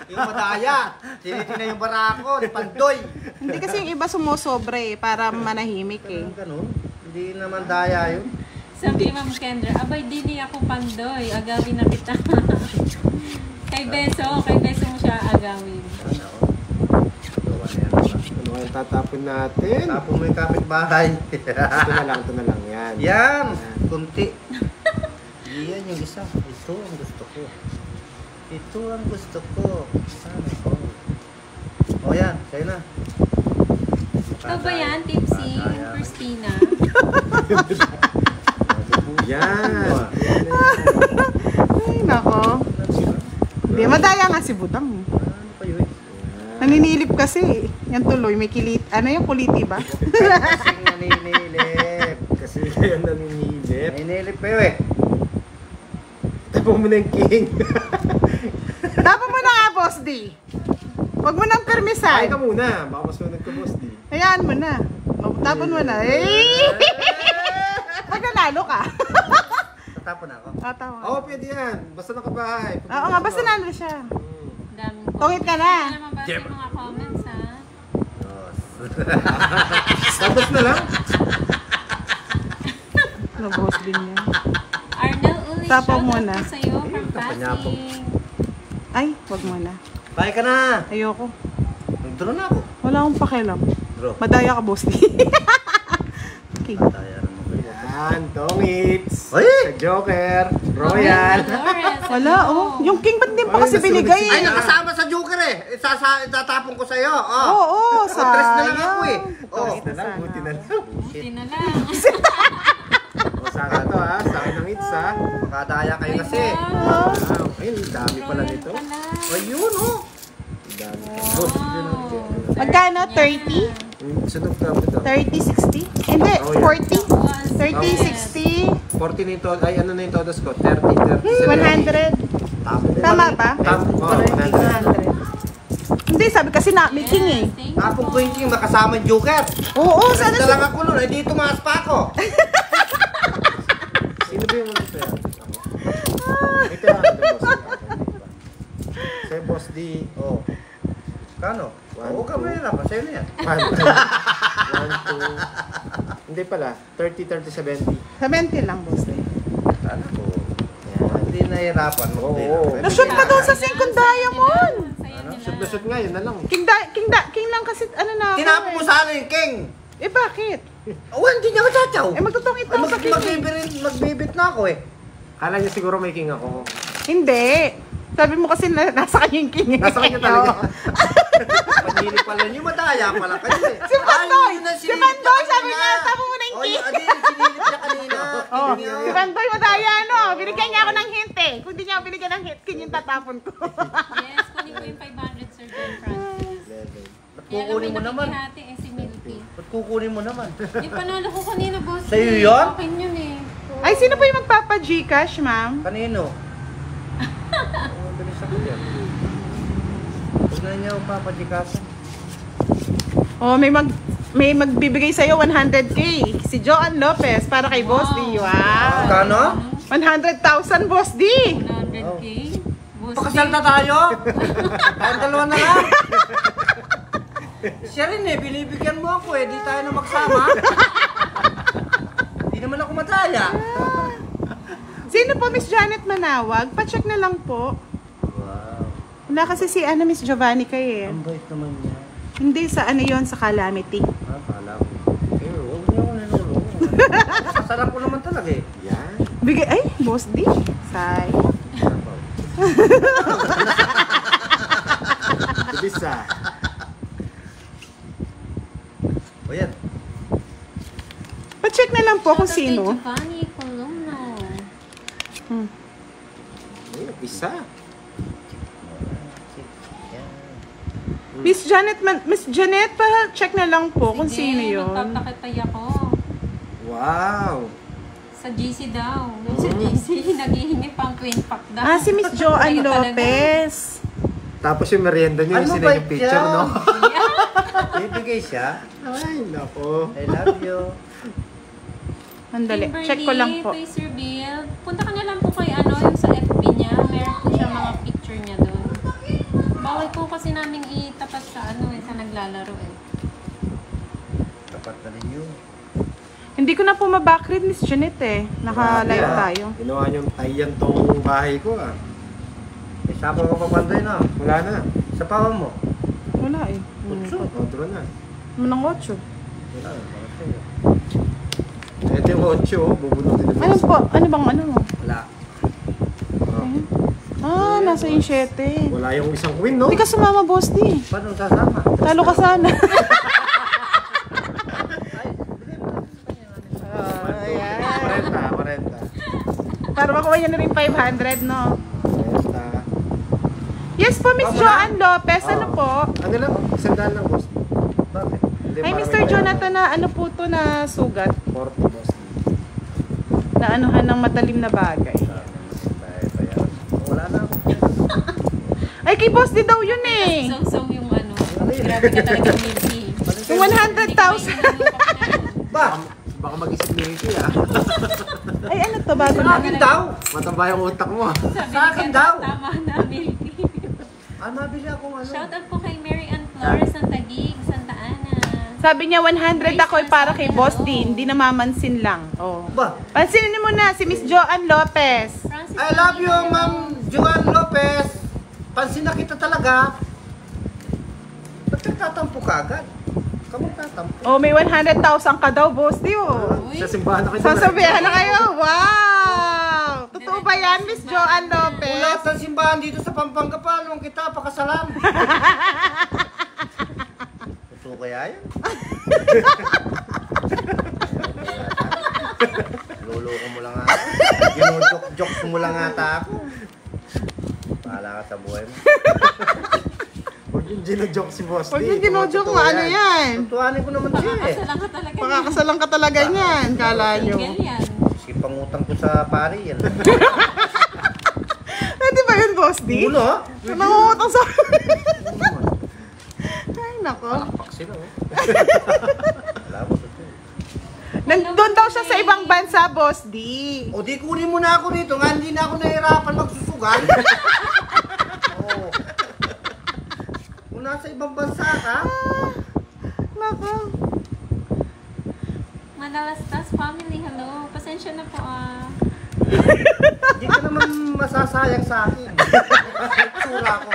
yung madaya. Tinitingnan yung barako ni Pandoy. Hindi kasi yung iba sumusobre eh, para manahimik eh. Ganun. Hindi naman daya yun. Sabi ni Ma'am Kendra, abay, di niya ako pandoy. Agawin na kita. kay Beso mo siya agawin. Ano? Gawa na yan. Ano kayong tatapon natin? Tapon mo yung kapitbahay. Ito na lang. Yan. Yan! Kunti. Yan yung isa. Ito ang gusto ko. Ito ang gusto ko. Sana ko. O yan, sa'yo na. Ikaw ba yan, Tipsy? Christina? Yan. Ay, nako. Hindi, madaya nga si Budang. Ano pa yun? Naninilip kasi eh. Yan tuloy, may kilit. Ano yung kuliti ba? Kasing naninilip. Kasi yan naninilip. Naninilip pa yun eh. Tapon mo na yung king. Tapos mo na nga, Boss D. Huwag mo nang Ay permisan. ka muna. Baka mas sunod ka, Boss D. Hayaan mo na. Tapon mo na. Eh! Pag nanalo ka. Tatapon ako. Tama. Oo, pwede yan. Basta nakabahay. Oo nga, basta nanalo siya. Daming po. Tungit ka na. Hindi naman basta yung mga comments, ha? Tapos na lang. Boss din yan. Arnel Uli, Tapos shoutout muna. po sa'yo from Tapanyapong. Pasig. Ay, wag mo na. Bye ka na! Ayoko. Nag-draw na ako. Wala akong pakialam. Draw. Madaya ka, Boss D. Okay. Daya rin mo kayo. Yan, tongits. Ay! Sa Joker. Royal. Dolores, Wala, oh. Yung king ba't din pa Ay, kasi nasunod binigay si- Ay, eh? nakasama sa Joker eh! Itatapon ko sa'yo. Oh. Oo, sayang. Tres na lang ako eh. Oh. Buti na lang, buti na lang. Buti na lang. O, sa akin to ha. Sa akin ng hits ha. Makadaya kayo kasi. Wow. Wow. Ayun, dami pala Royal nito. pala. Ayun oh! Dami. Wow. Magkano? 30? Sunog ka mo ito. 30, 60? Hindi, Oh, yeah. 40. 30, 60, 40 na yung todo. Ay, ano na yung todos ko? 30, 30, 100. Tama ba? Oh, 100. 100. Hindi, sabi kasi na, may king eh. Thank Tapon ko you yung king nakasama yung Joker. Oo, Tres sana na lang ako nun. Eh, di tumaas pa ako. Sino ba yung mga yan? Ito yung ano, boss. Sa boss D. Oh. Kano? One, Oo ka two. mahirap. Sa'yo na yan. 1, 2. Hindi pala. 30, 30, 70. 70 lang, boss. Ano ko? Hindi nahirapan mo. Oo. Nashoot ka doon sa 5 diamond. Ano? Shoot nga, yun na lang. King lang kasi, ano na. Tinapon mo sana yung king. Eh, bakit? Oh, hindi niya matsatsaw. Eh, magtutungit Ay, ako sa king eh. magbibit na ako eh. Kala niya siguro may king ako. Hindi. Sabi mo kasi nasa kanya yung king eh. Nasa kanya talaga. Oo. Panili pala niyo, madaya pala kayo eh. Si Pandoy! Yun ang Si sinilip Pandoy, niya sabi kanina. niya, tama mo na yung Oh, king. yung sinilip niya kanina. Oo. Si Pantoy madaya, no? Binigyan niya ako ng hint eh. Kung di niya ako binigyan ng hint, yung tatapon ko. Yes, kunin ko yung 500, Sir John Francis. Ba't Kaya lang kukunin may mo naman? nakikihati eh, si Milky. Ba't kukunin mo naman? Yung panalo ko kanina, boss. Sa'yo yun? Akin yun eh. Ay, sino po yung magpapa-Gcash, ma'am? Kanino? Oo, bilis ako yan. Huwag na niya papadikasan. Oh, may magbibigay sa'yo 100K. Si Joan Lopez para kay Boss D. Wow. Kano? 100,000, Boss D. 100K. Boss Pakasal na tayo? Tayong dalawa na lang. Siya rin eh, binibigyan mo ako eh. Di tayo na magsama. Di naman ako mataya. Sino po, Miss Janet Manawag? Pa-check na lang po. Wow. Wala kasi si Miss Giovanni kayo eh. Ang bait naman niya. Hindi, sa yon sa Calamity. Kala ko. Eh, huwag niyo ako nanulong. Kasarap ko naman talaga eh. Yan. Bigay, ay, Boss D. Say. Bisa. O yan. Pa-check na lang po kung Shoutout kay sino. Giovanni Columno. Ayun, isa. Miss Janet, pa-check na lang po kung Sige, sino yun. magpapakitay ako. Wow. Sa GC daw. Doon sa GC, naghihingi pang twin pack daw. Ah, si Miss Joan Kaya talaga. Lopez. Tapos yung merienda niyo, yung Ano sinay ba yung picture, yan? no? Bibigay siya. Ay, nako. I love you. Andali, Kimberly, check ko lang po. kay Sir Bill. Punta ka na lang po kay yung sa FB niya. Meron po siya mga picture niya doon. Bawal po kasi namin itapat sa sa naglalaro eh. Tapat na rin yun. Hindi ko na po ma-backread, Miss Janet eh. Naka-live Grabe, ah. tayo. Ginawa niyong tayan tong bahay ko, ah. Eh, sapa ko papanday na. Wala na. Sa pawan mo. Wala eh. Outro na. Manang 8. Wala. Bakit sa'yo? Ito yung 8, oh. Bubunutin na Ano po? Ano bang ano? Wala. Ah, nasa yung 7. Wala yung isang queen, no? Hindi ka sumama, Boss D. Paano sasama? Talo ka sana. Ayan. 40. Para makuha niya na rin 500, no? Basta. Yes po, Miss Joan Lopez. Ano Oo. po? Ano lang? Isang daan lang, boss. Bakit? Hindi, Ay, parang Mr. may Jonathan, na ano po to na sugat? 40, boss. Na anuhan ng matalim na bagay. Wala na ako. Ay, kay Boss D daw yun eh. So yung grabe ka talaga, Milky. Yung 100,000. Ba? Baka mag-isip ni Ricky, ah. Ay, ano to? Bago Sa na. akin daw. Mataba yung utak mo, ah. Sa akin daw. Tama na, Milky. Mabili akong ano. Shoutout po kay Mary Ann Flores, Santa Gig, Santa Ana. Sabi niya 100 ako ay para kay Boss D. Hindi na mamansin lang. Oh. Ba? Pansinin mo na si Miss Joan Lopez. Francis I love you, Ma'am Joan Lopez. Pansin na kita talaga. Ba't nagtatampo ka agad? Kamu tatampo. Oh, may 100,000 ka daw, Boss D. Oh. Sa simbahan na kita. Sasabihan na kayo. Wow! Totoo ba yan, Miss Joan Lopez? Ulat ng simbahan dito sa Pampanga pa. Nung kita, pakasalam. Totoo kaya yan? Luloko mo lang ata. Ginujok-jok mo lang ata ako. Bahala ka sa buhay mo. Huwag yung ginojoke si boss. Huwag yung ginojoke mo, ano yan? Tutuhanin ko naman siya eh. Pakakasalan ka talaga. Pakakasalan ka talaga niyan, kala nyo. Single yan. Sige, pangutang ko sa pari yan. Pwede ba yun, Boss D? Ulo ha? Nangungutang sa... Ay, nako. Paksino, oh. Wala mo totoo. Nandun daw siya sa ibang bansa, Boss D. O di kunin mo na ako dito nga, hindi na ako nahihirapan magsusugal. Oo. Kung nasa ibang bansa ka, Nako. Manalastas family, hello. Pasensya na po hindi ka naman masasayang sa akin. Sura ko.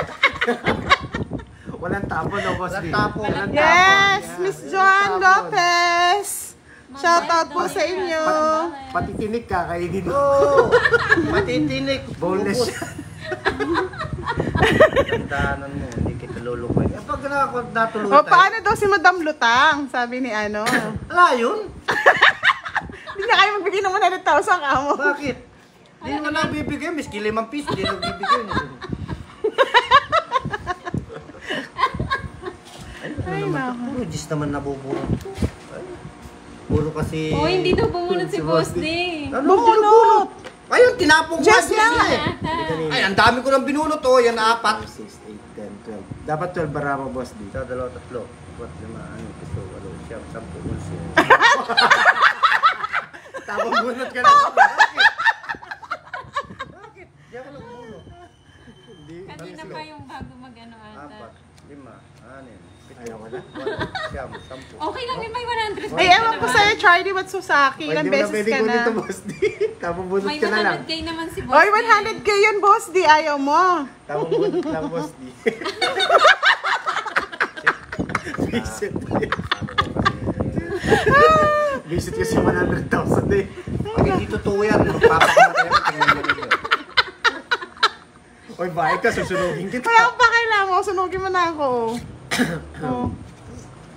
Walang tapo, no, boss. Walang D? tapo. Walang tapo. Yes, Yan. Miss Joan Lopez. Shoutout po sa inyo. Pati tinik ka, kainin mo. Oo. Matitinik. Boneless Ubus. siya. Tandaanan mo, hindi kita lulukoy. Eh, pag natuloy O, paano daw si Madam Lutang? Sabi ni ano. Ala yun? Hindi niya ayaw magbigay ng 100,000 ka mo. Bakit? Hindi naman ako bibigyan. Miski 5 piso, hindi ako bibigyan. Ay, naku. Puro Diyos naman nabubunot. Ay, puro kasi... Oh, hindi daw bumunod si Boss D. Ano, Bumunot! Ayun, tinapong ko. Just lang. Ay, ang dami ko nang binunot. Oh, yan 4. 6, 8, 10, 12. Dapat 12 bara mo, boss D. 1, 2, 3, 4, 5, 6, 7, 8, 9, 10, 11. Tapos bunot ka na. Bakit? Di ako nagbunot. Kanina pa yung bago mag-ano ata. 4, 5, 6, 7, Ayaw ko na. 8, 9, 10. Okay lang yun, may 100. Ay, ewan ko sa'yo, Charlie Matsusaki. Ilang beses ka na. Dito, boss D. Tapos bunot May ka na lang. 100k naman si Boss Oy, D. 100k yun, boss. Di ayaw mo. Tapos bunot lang, boss D. Visit. Visit kasi 100,000 eh. Pag hindi totoo yan, magpapakamatay ako. Tingnan mo nito. Oy, bakit ka? Susunugin kita. Kaya pa kailangan mo, sunugin mo na ako. Oh.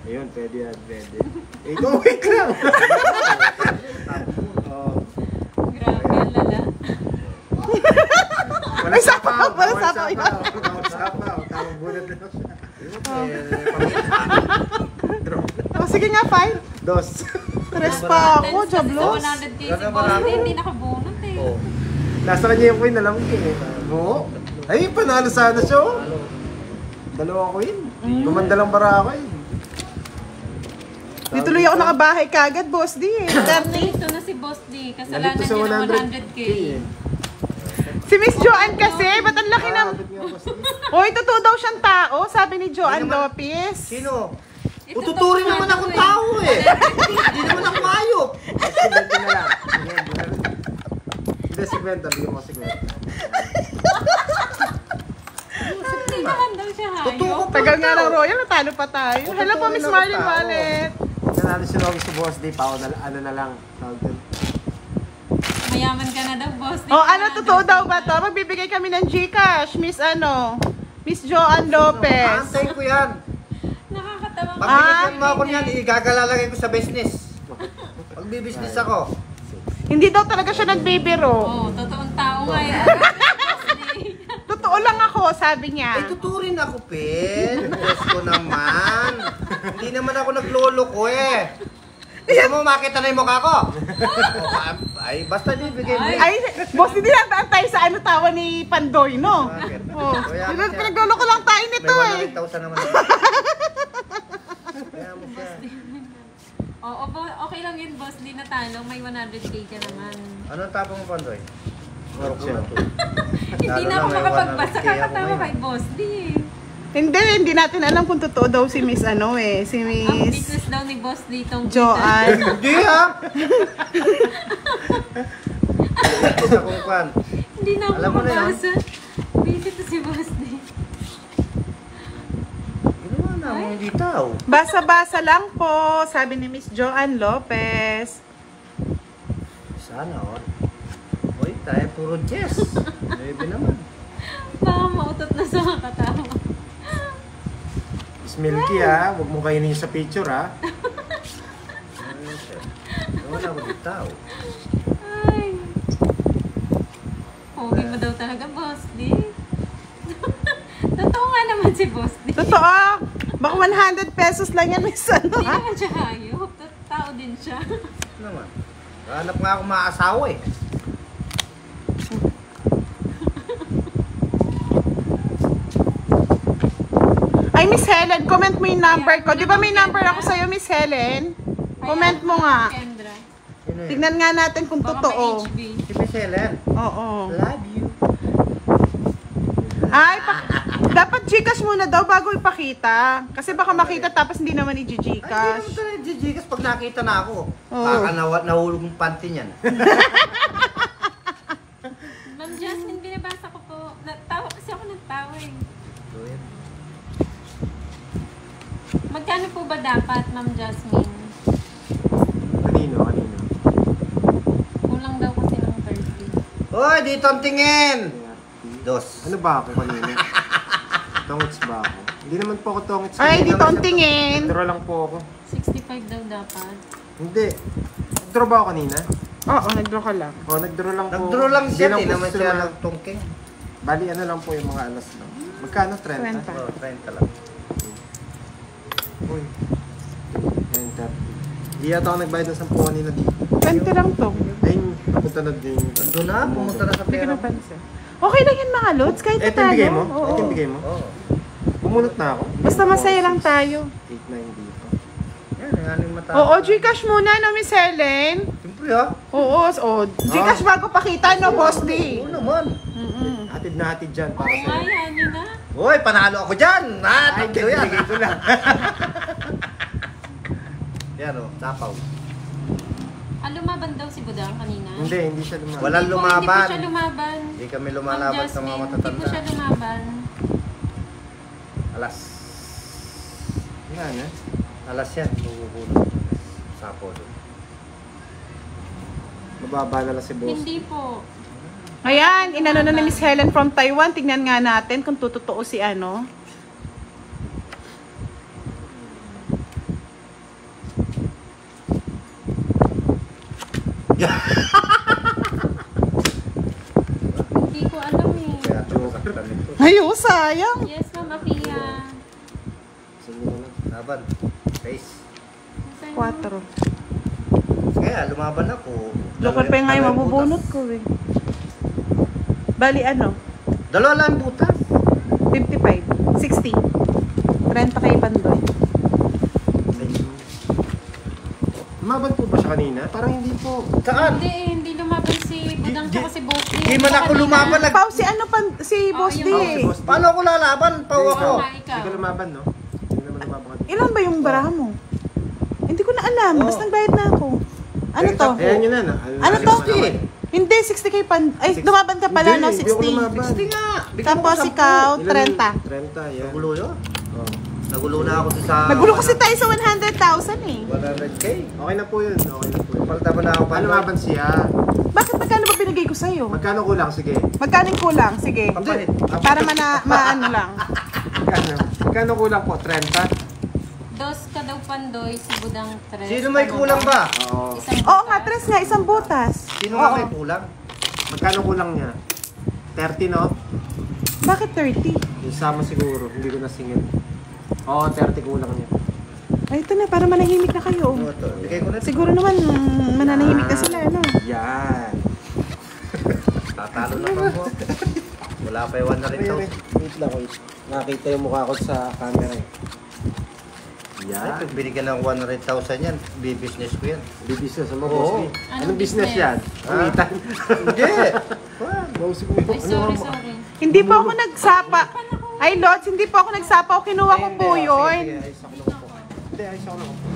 Ayun, pwede yan, pwede. Ikaw, wait lang. Oh. Grabe, ang lala. Walang sapaw. Walang sapaw yun. Walang sapaw. Tawag bunot lang siya. Oh, sige nga, fine. Dos. Tres pa ako, Sa Jablos. 100k si Boss D, hindi nakabunot eh. Oh. Nasa kanya yung queen, alam ko eh. Oo. Ay, panalo sana siya. Oh. Dalawa queen. Gumanda lang bara ako eh. Di tuloy ako nakabahay kagad, boss. Di eh. Nandito na si Boss D, kasalanan Nandito sa niya ng 100K 100k. eh. Si Miss Joanne kasi, ba't ang laki ng... Kapit nga, boss. Hoy, totoo daw siyang tao, sabi ni Joanne Hindi naman- Lopez. Sino? Ito Ututurin daw naman ano akong eh. tao eh. Hindi naman ako ayop. Sigwento na lang. Hindi, sigwento. Bigyan mo sigwento. Hindi naman daw siya Totoo hayop. ko. Tagal nga ng Royal, natalo pa tayo. Hello po, Miss Marlene Wallet. Nanalo si Logi sa boss day pa. Ano na lang. Tawag dun. Mayaman ka na daw, Boss D. Oh, ano, totoo daw ba to? Magbibigay kami ng Gcash, Miss Miss Joanne Lopez. Antayin ko yan. Nakakatawa Pag ka. binigyan mo ako niyan, igagalalagay ko sa business. Pagbibusiness ako. Hindi daw talaga siya nagbibiro. Oh, totoong tao nga yun. Boss D. Totoo lang ako, sabi Ay, niya. tuturin ako, Pen. Diyos ko naman. Hindi naman ako naglolo ko eh. Gusto mo makita na yung mukha ko? Ay, basta bibigay mo. Ay, boss, hindi lang tayo sa ano tawa ni Pandoy, no? Bakit? Oh, Kaya mo siya. pinaglolo ko lang tayo nito eh. May 100,000 naman. Kaya mo siya. Oo, okay lang yun, Boss D, natalo. May 100k ka naman. Anong tapong mo, Pandoy? Ocho. Hindi na ako makapagbasa. Kakatawa kay Boss D. Hindi natin alam kung totoo daw si Miss si Ang Miss business daw ni Boss D itong Joanne. Hindi ha! Ito kung kwan. Hindi na ako Alam mo na yun. makabasa. Busy to si Boss D. Ginawa na mo hindi tao. Basa-basa lang po, sabi ni Miss Joanne Lopez. Sana all. Uy, tayo puro Jess. Maybe naman. Baka mautot na sa kakatawa. Miss Milky ha. Huwag mo kainin sa picture ha. Ano siya? Wala ko di tao. Ay. Pogi mo daw talaga, Boss D. Totoo nga naman si Boss D. Totoo. Baka 100 pesos lang yan, Miss Hindi naman siya hayop. Tao din siya. Ano naman? Hanap nga ako maasawa eh. Ay, Miss Helen, comment mo yung number ko. Di ba may number ako sa'yo, Miss Helen? Comment mo nga. Kendra. Sino yun? Tignan nga natin kung Baka totoo. pa-HB. Si Miss Helen. Oo. Love you. Ay, dapat Gcash muna daw bago ipakita. Kasi baka makita tapos hindi naman Ay, hindi i-Gcash. naman talaga jijigas pag nakita na ako. Oo. Baka nahulog yung panty niyan. Ma'am Jasmine, binabasa ko po. Natawa kasi ako nagtawa eh. Magkano po ba dapat, Ma'am Jasmine? Kanino? Kulang daw kasi ng 30. Hoy, dito ang tingin! Dos. Ano ba ako kanina? Tongits ba ako? Hindi naman po ako tongits. Ay, Kanina dito ang tingin. Nagdraw lang po ako. 65 daw dapat. Hindi. Nagdraw ba ako kanina? Oo, nag-draw ka lang. Oh, nag-draw lang po. Nag-draw lang Hindi siya, lang di po naman sila siya mga- nagtungking. Bali, ano lang po yung mga alas lang. Magkano? 30? 30. Oo, 30 lang. Uy. 30. Hindi yata ako nagbayad ng 10 kanina dito. 20 lang to. Ayun, napunta na din. Nandun na, pumunta na sa Hindi ko pera. napansin. Okay lang yan mga lods, kahit Ito yung bigay mo? Oo. Ito yung bigay mo? Oo. Bumunot na ako. Basta masaya lang tayo. 8-9 dito. Yan, ang aning mata. Oo, Gcash muna, no, Miss Helen? Siyempre ha. Oo, Gcash bago pakita, no, Boss D? Oo naman. Hatid na hatid dyan para Oo nga, sa'yo. yan yun na. Uy, panalo ako dyan! Ha, thank you yan. Bigay ko lang. Yan o, tapaw. Lumaban daw si Budang kanina. Hindi siya lumaban. Walang Hindi po lumaban. siya lumaban. Hindi kami Ma'am lumalaban sa mga Jasmine, Hindi po matatanda. siya lumaban. Alas. Yan, eh. Alas yan. Bubuhulog. Sapo doon. Mababa na lang si boss. Hindi po. Ayan, inano na ni Miss Helen from Taiwan. Tingnan nga natin kung totoo si ano. Hindi ko alam eh. Kaya saktan nito. Ayo, sayang. Yes, Ma'am Apia. Sige na lang. Laban. Face. 4. Kaya lumaban ako. Lokal pa yung ngayon mabubunot ko eh. Bali ano? Dalawa lang yung butas. 55. 60. 30 kay Pandoy. Lumaban po ba siya kanina? Parang hindi po. Saan? Hindi lumaban si Budang tsaka si Boss D. Di man ako lumaban. Pau, si ano pan, si Boss D yung- eh. boss. Paano ako lalaban? Pau ako. Ikaw. Hindi ka lumaban, no? Hindi naman lumaban ka. Ilan ba yung bara mo? Hindi ko na alam. Oh. Basta nagbayad na ako. Ano Eh, to? Ayan yun na. Ano to? 60. Hindi, 60 kay Pan... Ay, lumaban ka pala, no? Hindi ako 60. lumaban. 60 nga. Bigyan mo Tapos ko 10. ikaw, Ilan? 30. 30, yan. Nagulo yun. Oh. Nagulo na ako sa... Nagulo kasi tayo sa 100,000 eh. 100K. Okay na po yun. Okay na po yun. Palta ba na ako? Paano lumaban siya? Bakit magkano ba binigay ko sa'yo? Magkano kulang? Sige. Magkano yung kulang? Sige. Pampalit. Para maano lang. Magkano? Magkano kulang po? 30? Dos ka daw Pandoy, si Budang 3. Sino may kulang ba? Oo. Oo nga, 3 nga, isang butas. Sino nga Oo. may kulang? Magkano kulang niya? 30, no? Bakit 30? Yung sama siguro. Hindi ko nasingil. Oo, 30 kulang niya. Ay, ito na, para manahimik na kayo. Ano to? Bigay ko na. Siguro naman, mananahimik na sila, ano? Yan. Tatalo na pa po. Wala pa yung 100 daw. Wait lang, wait. Nakita yung mukha ko sa camera eh. Ay, Yan. pag binigyan ng 100,000 yan, business ko yan. Business mo, Oo. boss. Anong Anong business business? yan? Umitan. Hindi! Boss ko. Ay, sorry. Hindi po ako nagsapa. Ay, Lods, hindi po ako nagsapa. O, kinuha ko po yun. Ayos ako lang po. Hindi, ayos ako lang po.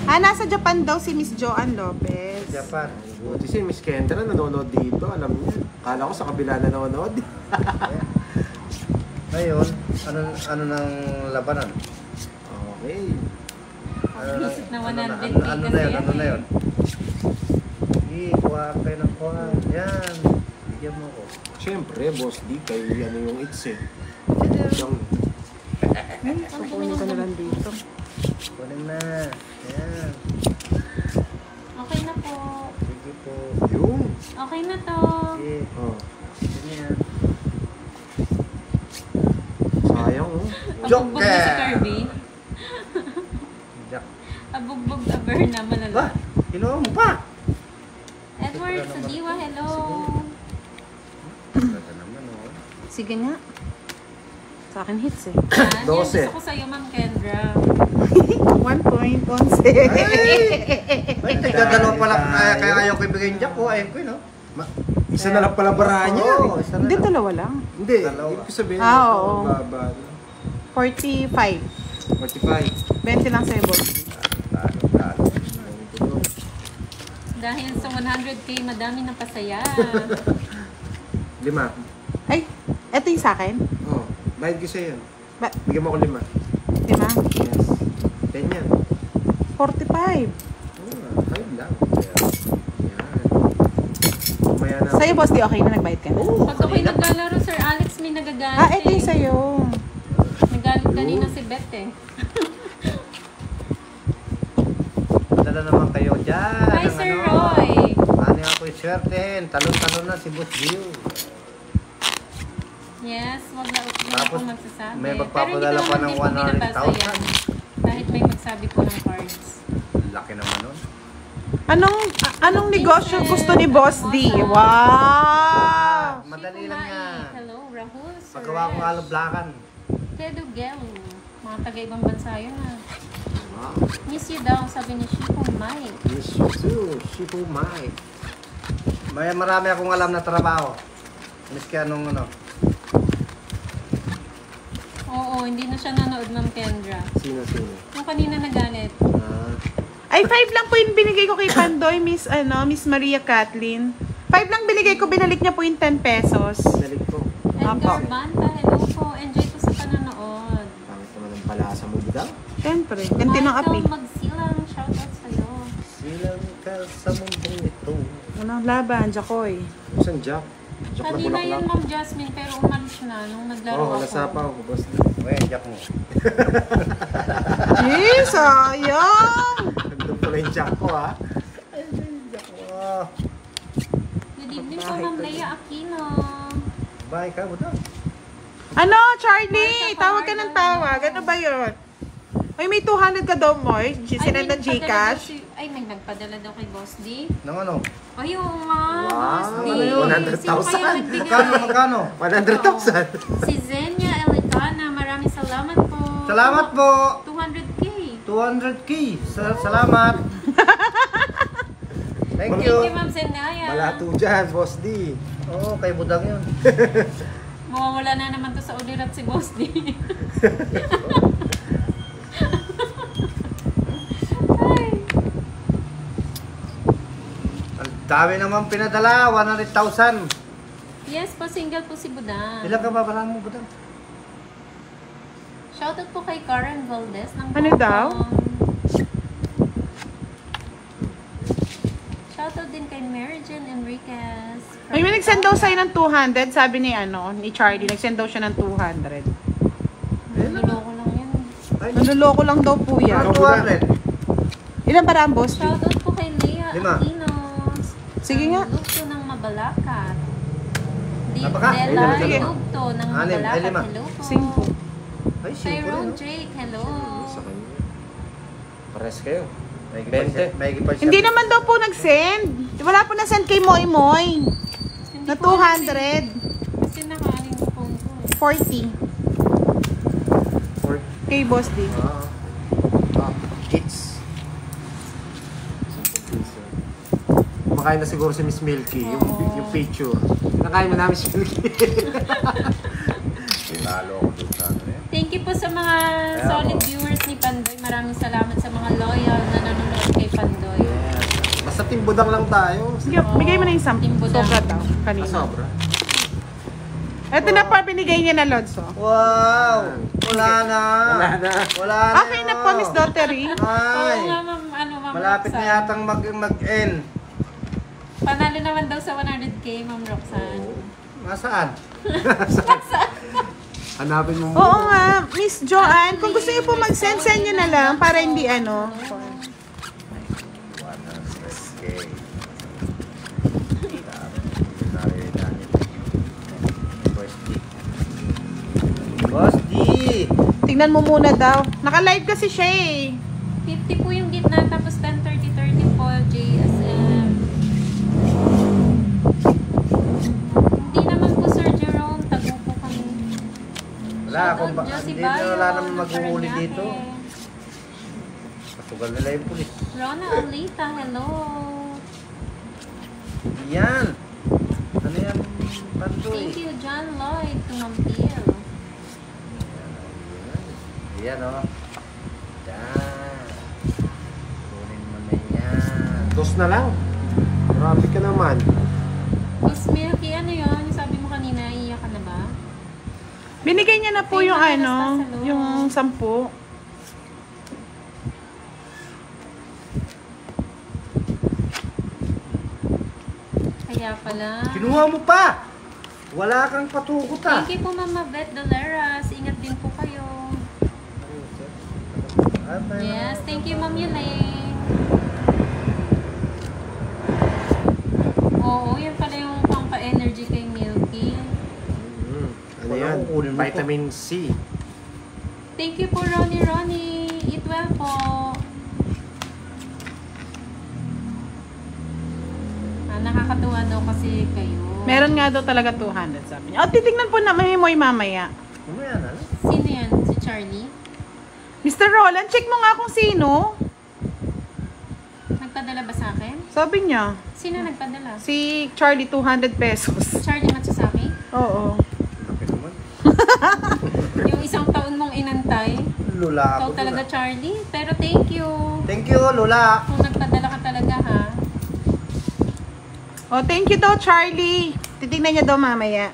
Ah, nasa Japan daw si Miss Joanne Lopez. Japan. Buti si Miss Kendra nanonood dito. Alam niya. Kala ko sa kabila na nanonood. Ngayon, ano nang labanan? Okay. Visit na 100K ano kasi na yun? yan Ano na eh. yun? Sige, kuha kayo ng kuha. Yan. Bigyan mo ko. Siyempre, boss D, kay ano yung it's eh. Yung, Kukunin ko na lang dito. Kunin na. Yan. Okay na po. Sige po. yung. Okay na to. Sige. Oh. Sige yan. Sayang oh. Abugbog na si Kirby. Jack. Abugbog aber na Ba? malala. Kinuha mo pa. Edward Sadiwa, hello. Ganda naman oh. Sige nga. Sa akin hits eh. Yan, 12. gusto ko sa'yo, Ma'am Kendra. 1 point, 11. Ay, taga-dalawa pala. Kaya ayaw ko ibigay yung Jack ko. Ayun ko yun oh. Isa na lang pala barahan niya. Oo, isa na Hindi, lang. dalawa lang. Hindi, Dalawa. ibig ko sabihin. Ah, ito, oo. Baba. 45. 45. 20 lang sa'yo, boss. Talo, talo. Dahil sa 100K, madami na pasaya. 5. Ay, eto yung sa akin. Oh, bayad ko sa'yo yun. Ba- Bigyan mo ako 5. Diba? Yes. 10 yan. 45. Oh, 5 lang. Yan. Umaya na. Sa'yo, boss, di okay na nagbayad ka na. Pag ako'y naglalaro, Sir Alex, may nagagalit Ah, eto yung eh. sa'yo. Nagalit kanina si Beth eh. Dala naman kayo dyan. Hi, ng Sir ano. Roy. Ano ako iswertehin? Talon-talon na si Boss Gio. Yes, wag na Tapos, akong magsasabi. may Pero magpapadala hindi ko pa naman ng din po binabasa 100,000. yan. Kahit may magsabi po ng cards. Laki naman nun. Anong negosyo gusto ni Boss D? Wow! Madali lang yan. Hello, Rahul. Paggawa kong alablakan. Tedo Gelo. Mga taga-ibang bansa yun ah. Wow. Miss you daw, sabi ni Shipo Mike. Miss you too, Shipo Mai. Marami akong alam na trabaho. Miski anong ano. Oo, hindi na siya nanood, Ma'am Kendra. Sino? Yung kanina nagalit. Ay, 5 lang po yung binigay ko kay Pandoy, Miss Maria Kathleen. 5 lang binigay ko, binalik niya po yung 10 pesos. Balik ko. Edgar Banta, hello po. Enjoy po sa panonood. Pangit naman ang palasa mo daw. Siyempre, ganti ng api. Michael Magsilang, shoutout sa'yo. Silang ka sa mundong ito. Unang laban, Jacoy. Saan Jack? Jack na Kanina yun, bulaklak. Ma'am Jasmine, pero umalis na nung naglaro Oh, ako. nasapa ako, boss. Uy, Jack mo. Eh, sayang! Nandun pala yung Jack ko, ha? Oh, Good evening po, Ma'am Leia Aquino. bye ka, buta. Ano, Charlie? Tawag ka ng tawag. Ano ba yun? Ay, may 200 ka daw, Moy. Sinend ng Gcash. Ay, may nagpadala daw kay Boss D. Nang ano? Ay, oo nga, Wow, Boss D. ano yun? 100,000. Sino kaya nagbigay? Magkano? 100,000. Si Zenia Elicana, maraming salamat po. Salamat po. 200K. 200k. Salamat. Thank Thank you. you, Ma'am Zendaya. Malato dyan, boss D. Oo, kay Budang yun. Mawawala na naman to sa ulirat si Boss D. Ay. Ang dami naman pinadala, 100,000. Yes po, single po si Budang. Ilan ka babalaan mo, Budang? Shoutout po kay Karen Valdez ng Ano Hong daw? Kong. Shoutout din kay Mary Jane Enriquez. Ay, may nag-send daw sa'yo ng 200. Sabi ni Charlie, nag-send daw siya ng 200. Niloloko lang yan. Nanluloko lang daw po yan. Ano 200? Ilan para ang boss? Shoutout po kay Lea 5. Aquinos. Sige nga. Ang Lugto ng Mabalacat. Napaka? Dela Sige. Lugto ng 6, ay Mabalacat. 5. Hello po. 5. Ay, 5 rin. Tyrone no? Jake, hello. Sa kanya. Pares kayo. May gipal 20. siya. Hindi naman daw po nag-send. Wala po na-send kay Moy Moy. Hindi Na ko 200. Kasi nakaling ko phone ko. 40. Kay Boss D. Hits. 10 piso. Kumakain na siguro si Miss Milky, yung picture. Nakain mo na, Miss Milky. Lalo ako dun sa ano eh. Thank you po sa mga solid viewers ni Pandoy. Maraming salamat sa mga loyal na nanonood kay Pandoy. Basta timbudang lang tayo. Sige, bigay mo na yung 10. Timbo daw. Sobra daw. Ah, Kanina. sobra. Ito na pa binigay niya na Lods. Oh. Wow! Wala na. Wala na. Wala na. Okay na po, Miss Dottery. Oo Ay. nga, ma'am. Ma'am Malapit na Roxanne. yatang mag-end. Panalo naman daw sa 100K, Ma'am Roxanne. Nasaan? Hanapin mo Oo nga, Miss Joanne, kung gusto niyo po mag-send, send nyo na lang para hindi ano. 100k. Boss D. Tignan mo muna daw. Naka-live kasi siya eh. 50 po yung gitna, tapos 10, 30, 30 po, JSM. Hindi naman po, Sir Jerome. Tago po kami. Wala akong ba? Josie Hindi na Bayo, wala naman ng maghuhuli Paranaque. dito. Kasugal nila yung pulis. Rona Alita, hello. Yan. Ano yan? Pandoy. Thank you, John Lloyd, Tumampil. Yan o. Yan. Kunin mo na yan. Dos na lang. Grabe ka naman. Miss Milky, ano yun? Sabi mo kanina, iiyak ka na ba? Binigay niya na po Ay, yung madalas ano, pa sa loob. yung 10. Kaya pala. Kinuha mo pa! Wala kang patukot ah. Thank you po, Mama Beth Doleras. Ingat din po kayo. Yes, thank you, Ma'am Yulay. Oo, yan pala yung pampa-energy kay Milky. Ano Wala, yan? kukunin mo Vitamin C. Thank you po, Ronnie. Eat well po. Nakakatuwa daw kasi kayo. Meron nga daw talaga 200 sabi niya. O, titignan po na Moy mamaya. Mamaya na. Sino yan? Si Charlie? Mr. Roland, check mo nga kung sino. Nagpadala ba sa akin? Sabi niya, Sino nagpadala? si Charlie 200 pesos. Charlie Matsusaki? Oo. Laki naman. Yung isang taon mong inantay? Lula Ikaw ako. talaga, Lula. Charlie. Pero thank you. Thank you, Lula. Kung nagpadala ka talaga, ha? Oh, thank you daw, Charlie. Titignan niya daw mamaya.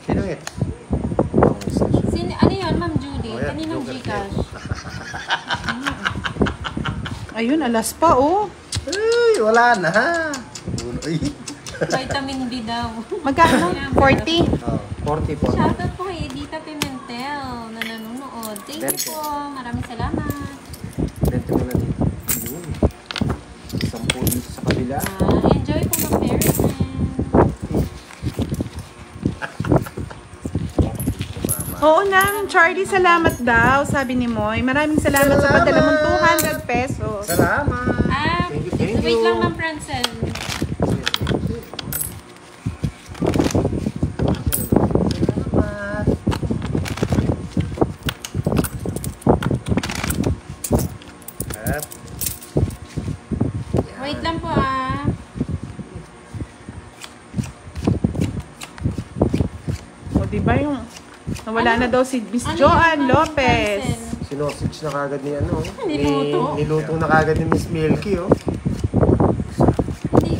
Sino it? Ano yun, Ma'am Judy? Oh, yan. Kaninang Joker Gcash? Ayun, alas pa, oh. Ay, wala na. Uy. Vitamin D daw. Magkano? 40? Oh. 40 po. Shoutout po kay Edita Pimentel na nanonood. Thank you po. Maraming salamat. 20 mo na dito. Yun. 10 dito sa kabila. Enjoy po mag-Merryman. Oo na, Charlie, salamat daw, sabi ni Moy. Maraming salamat sa padala mong 200 pesos. Salamat. Thank Wait you. lang, Ma'am Francel. Salamat. At, Wait lang po, O, diba yung nawala na daw si Miss Ano Joanne yun, Ma'am Lopez. Francel? Sinosage na kagad ni ano. Niluto? Niluto na kagad ni Miss Milky, oh. Hindi.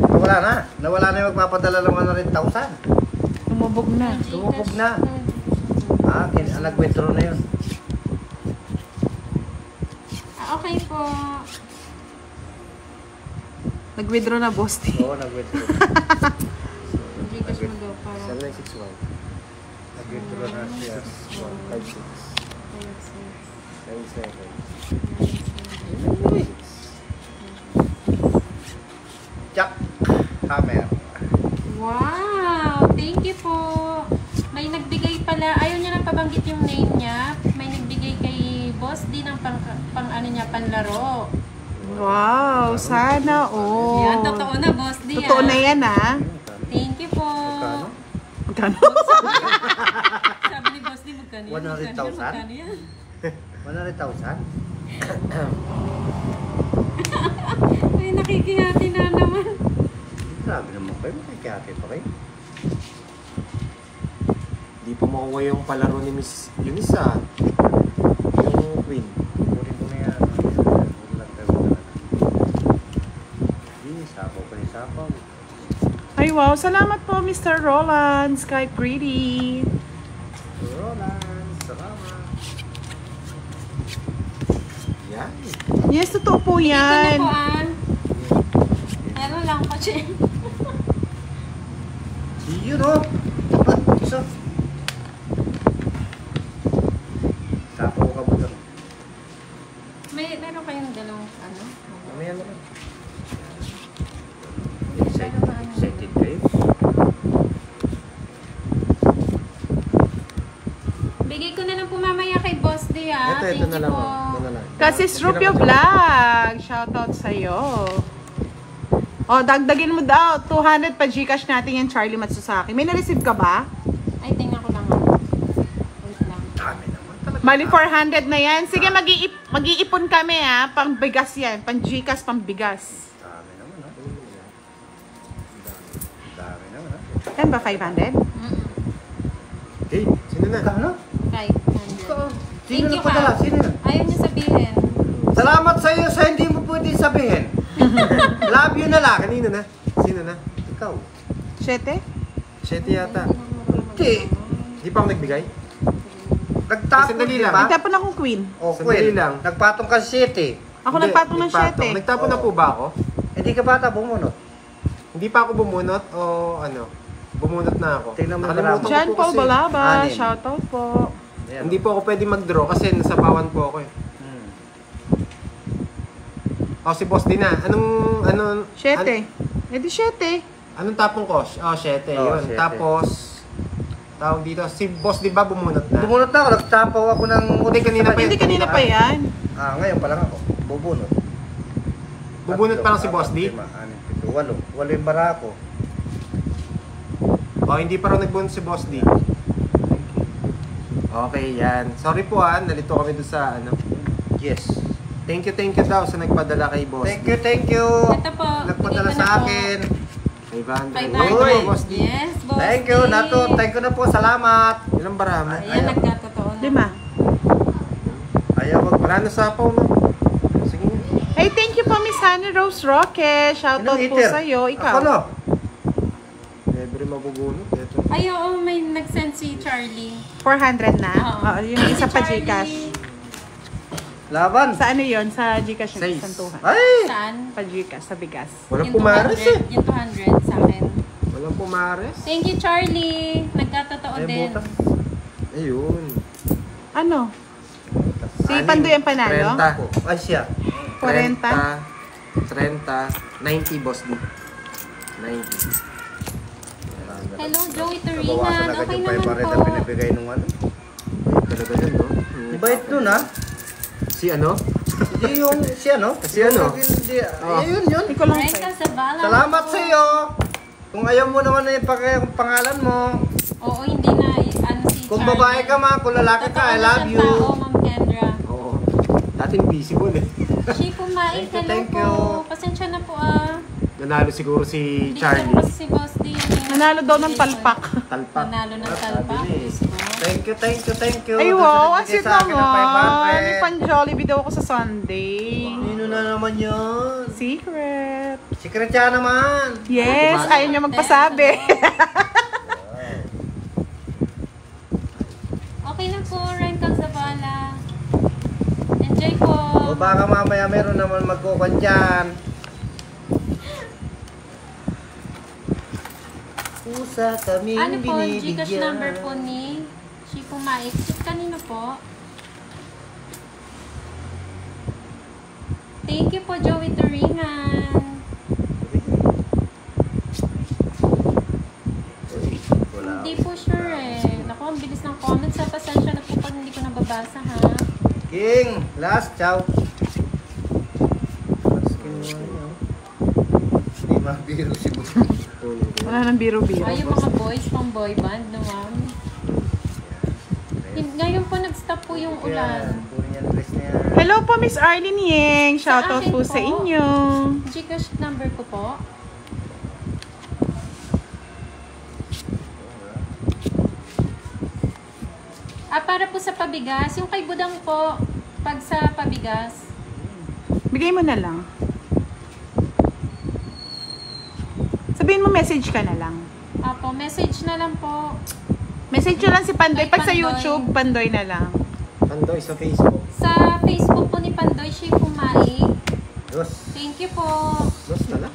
Nawala na. Nawala na yung magpapadala ng 100,000. Tumubog na. Tumubog na. Nag-withdraw na yun. Okay po. Nag-withdraw na, boss. Oo, nag-withdraw. Gcash mo daw para. 7961. Nag-withdraw na siya. 156. 97. Jack Hammer. Wow! Thank you po. May nagbigay pala. Ayaw niya nang pabanggit yung name niya. May nagbigay kay Boss D ng pang ano niya, panlaro. Wow, sana all. Yan, totoo na, Boss D. Totoo na yan, ah. Thank you po. Magkano? Magkano? Sabi ni Boss D, magkano yan? 100,000? Magkano yan? 100,000? Ay, nakikihati na naman. Grabe naman kayo. Makikiyate pa kayo. Di pa makuha yung palaro ni Miss Eunice, ah. Yung Queen. Kunin mo na yan. Ulat kayo na. Hindi, sapaw pa yung sapaw. Ay, wow. Salamat po, Mr. Roland. Sky Pretty. Roland, salamat. Yan. Yes, totoo po Ito na yan. po, Ano lang po, Che. Yun o. Isa. Sapaw ka ba doon? Meron kayong dalawang ano? Mamaya na lang. Excited kayo? Bigay ko na lang po mamaya kay Boss D, Ito Thank na you lang, po. oh. Ito na lang. Kasi Rupio Vlog. Shoutout sa'yo. O, dagdagin mo daw. 200 pa Gcash natin yan, Charlie Matsusaki. May na-receive ka ba? Ay, tingnan ko lang. Wait lang. Dami naman talaga. Mali 400 na yan. Sige, mag-iipon kami, ha. Pang bigas yan. Pang Gcash, pang bigas. Dami naman ha. Dami naman ha. Yan ba, 500? Okay, sino na? Ano? 500. Sino Thank you, nagpadala? ma'am. Sino yun? Ayaw niya sabihin. Salamat sa iyo sa hindi mo pwedeng sabihin. Love you na lang. Kanino na? Sino na? Ikaw. 7? 7 yata. Hindi. Di pa ako nagbigay? Nagtapon Sandali di lang. ba? Nagtapon akong queen. O, Sandali Queen. lang. Nagpatong ka sa city. Ako Hindi, nagpatong ng 7. Nagtapon na po ba ako? Hindi ka bata bumunot. Hindi pa ako bumunot o ano? Bumunot na ako. Tingnan mo Nakalimutan na ko John po Paul kasi. Balaba. Anim. Shoutout po. Hindi po ako pwede mag-draw kasi nasapawan po ako eh. Oh, si Boss D na. Anong... 7. Edi 7. Anong tapong ko? Oh, 7. Oh, Yun. 7. Tapos, tawag dito, si Boss D ba bumunot na? Bumunot na ako, nagtapaw ako ng... Hindi, kanina pa Hindi kanina pa yan. Ngayon pa lang ako. Bubunot. Bubunot pa lang si Boss D? 8, 8 yung bara ko. Oh, hindi pa rin nagbunot si Boss D. Okay, yan. Sorry po nalito kami doon sa ano. Yes. Thank you daw sa nagpadala kay Boss D. Thank you. Ito po. Nagpadala dito sa na po. akin. 500. 500. Thank you po, Boss D. Yes, Boss Thank you, D. Nato. Thank you na po. Salamat. Ilang barama? Ayan, nagkatotoo na. 5. Ayaw Wala na sapaw na. Sige nga. Hey, thank you po, Miss Honey Rose Roque. Shoutout po sa'yo. Ikaw. Ako no? Never mabubunot. Ito. Ay, oo, may nag-send si Charlie. 400 na? Oo. Oo, yung isa pa Charlie. Gcash. Laban. Sa ano yun? Sa Gcash yung Sais. santuhan. Ay! Saan? Pa Gcash, sa bigas. Walang Yung pumares 200, Yung 200 sa akin. Walang pumares. Thank you, Charlie. Nagkatotoo Ay, din. butas. Ayun. Ano? Si Anim. Pandoy ang panalo? 30. Ay siya. 40? 30, 90, Boss D. 90. Hello, Joey Nabawasan Torina. agad Okay yung naman 500 na po. pinibigay nung ano. Ay, talaga yun, no? Ibait nun ha? Si ano? Hindi yung siya no? Si ano? Hindi. Oh. Yun. Hindi ko lang Renta sa'yo. sa bala. Salamat sa iyo. Kung ayaw mo naman na yung pangalan mo. Oo, hindi na. Ano si Kung Charlie. babae ka ma, kung lalaki ka, I love you. Totoo, Ma'am Kendra. Oo. Dating visible eh. She pumain. Thank you, Hello thank po. you. Pasensya na po Nanalo siguro si Hindi Charlie. ko kasi si Boss D. Nanalo daw ng palpak. Talpak. Nanalo ng Sabi talpak. niya eh. Diyos ko. Thank you. Ay, Doon wow. sa Ang nagbigay sweet sa akin ng naman. 500. May pan-Jollibee daw ako sa Sunday. Sino na naman yun? Secret. Secret siya naman. Yes, ayaw niya magpasabi. Okay na po, Rental sa bala. Enjoy po. O baka mamaya meron naman magkukan dyan. Pusa kami Ano po, binibigyan. Gcash number po ni Chico Maik. Kanino po? Thank you po, Joey Turingan. Wala. Hindi po sure eh. Naku, ang bilis ng comments. Sa pasensya na po pag hindi ko nababasa ha. King, last, ciao. Hindi mabiro si Buto. Wala nang biro-biro. Ay, yung mga boys pang boy band naman. Ngayon po nag-stop po yung ulan. Puro niyan dress na yan. Hello po, Miss Arlene Yeng. Shoutout akin po sa po. inyo. Gcash number ko po. Para po sa pabigas. Yung kay Budang po, pag sa pabigas. Bigay mo na lang. Sabihin mo message ka na lang. Apo, message na lang po. Message nyo lang si Pandoy. Kay Pag sa Pandoy. YouTube, Pandoy na lang. Pandoy sa Facebook. Sa Facebook po ni Pandoy, Shi Pumai. Dos. Thank you po. Dos na lang.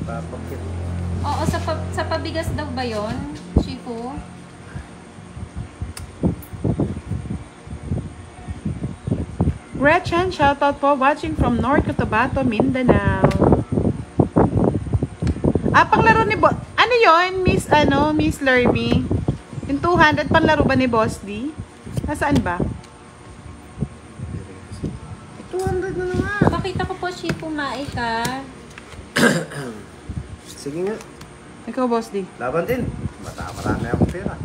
Papakit. Oo, sa pabigas daw ba yun, Shifu? Gretchen, shoutout po. Watching from North Cotabato, Mindanao. Panglaro ni Boss. Ano yon Miss Lerby? Yung 200, panlaro ba ni Boss D? Nasaan ba? 200 na naman. Pakita ko po, Shifu Mai ka. Sige nga. Ikaw, Boss D. Laban din. Marami akong pera.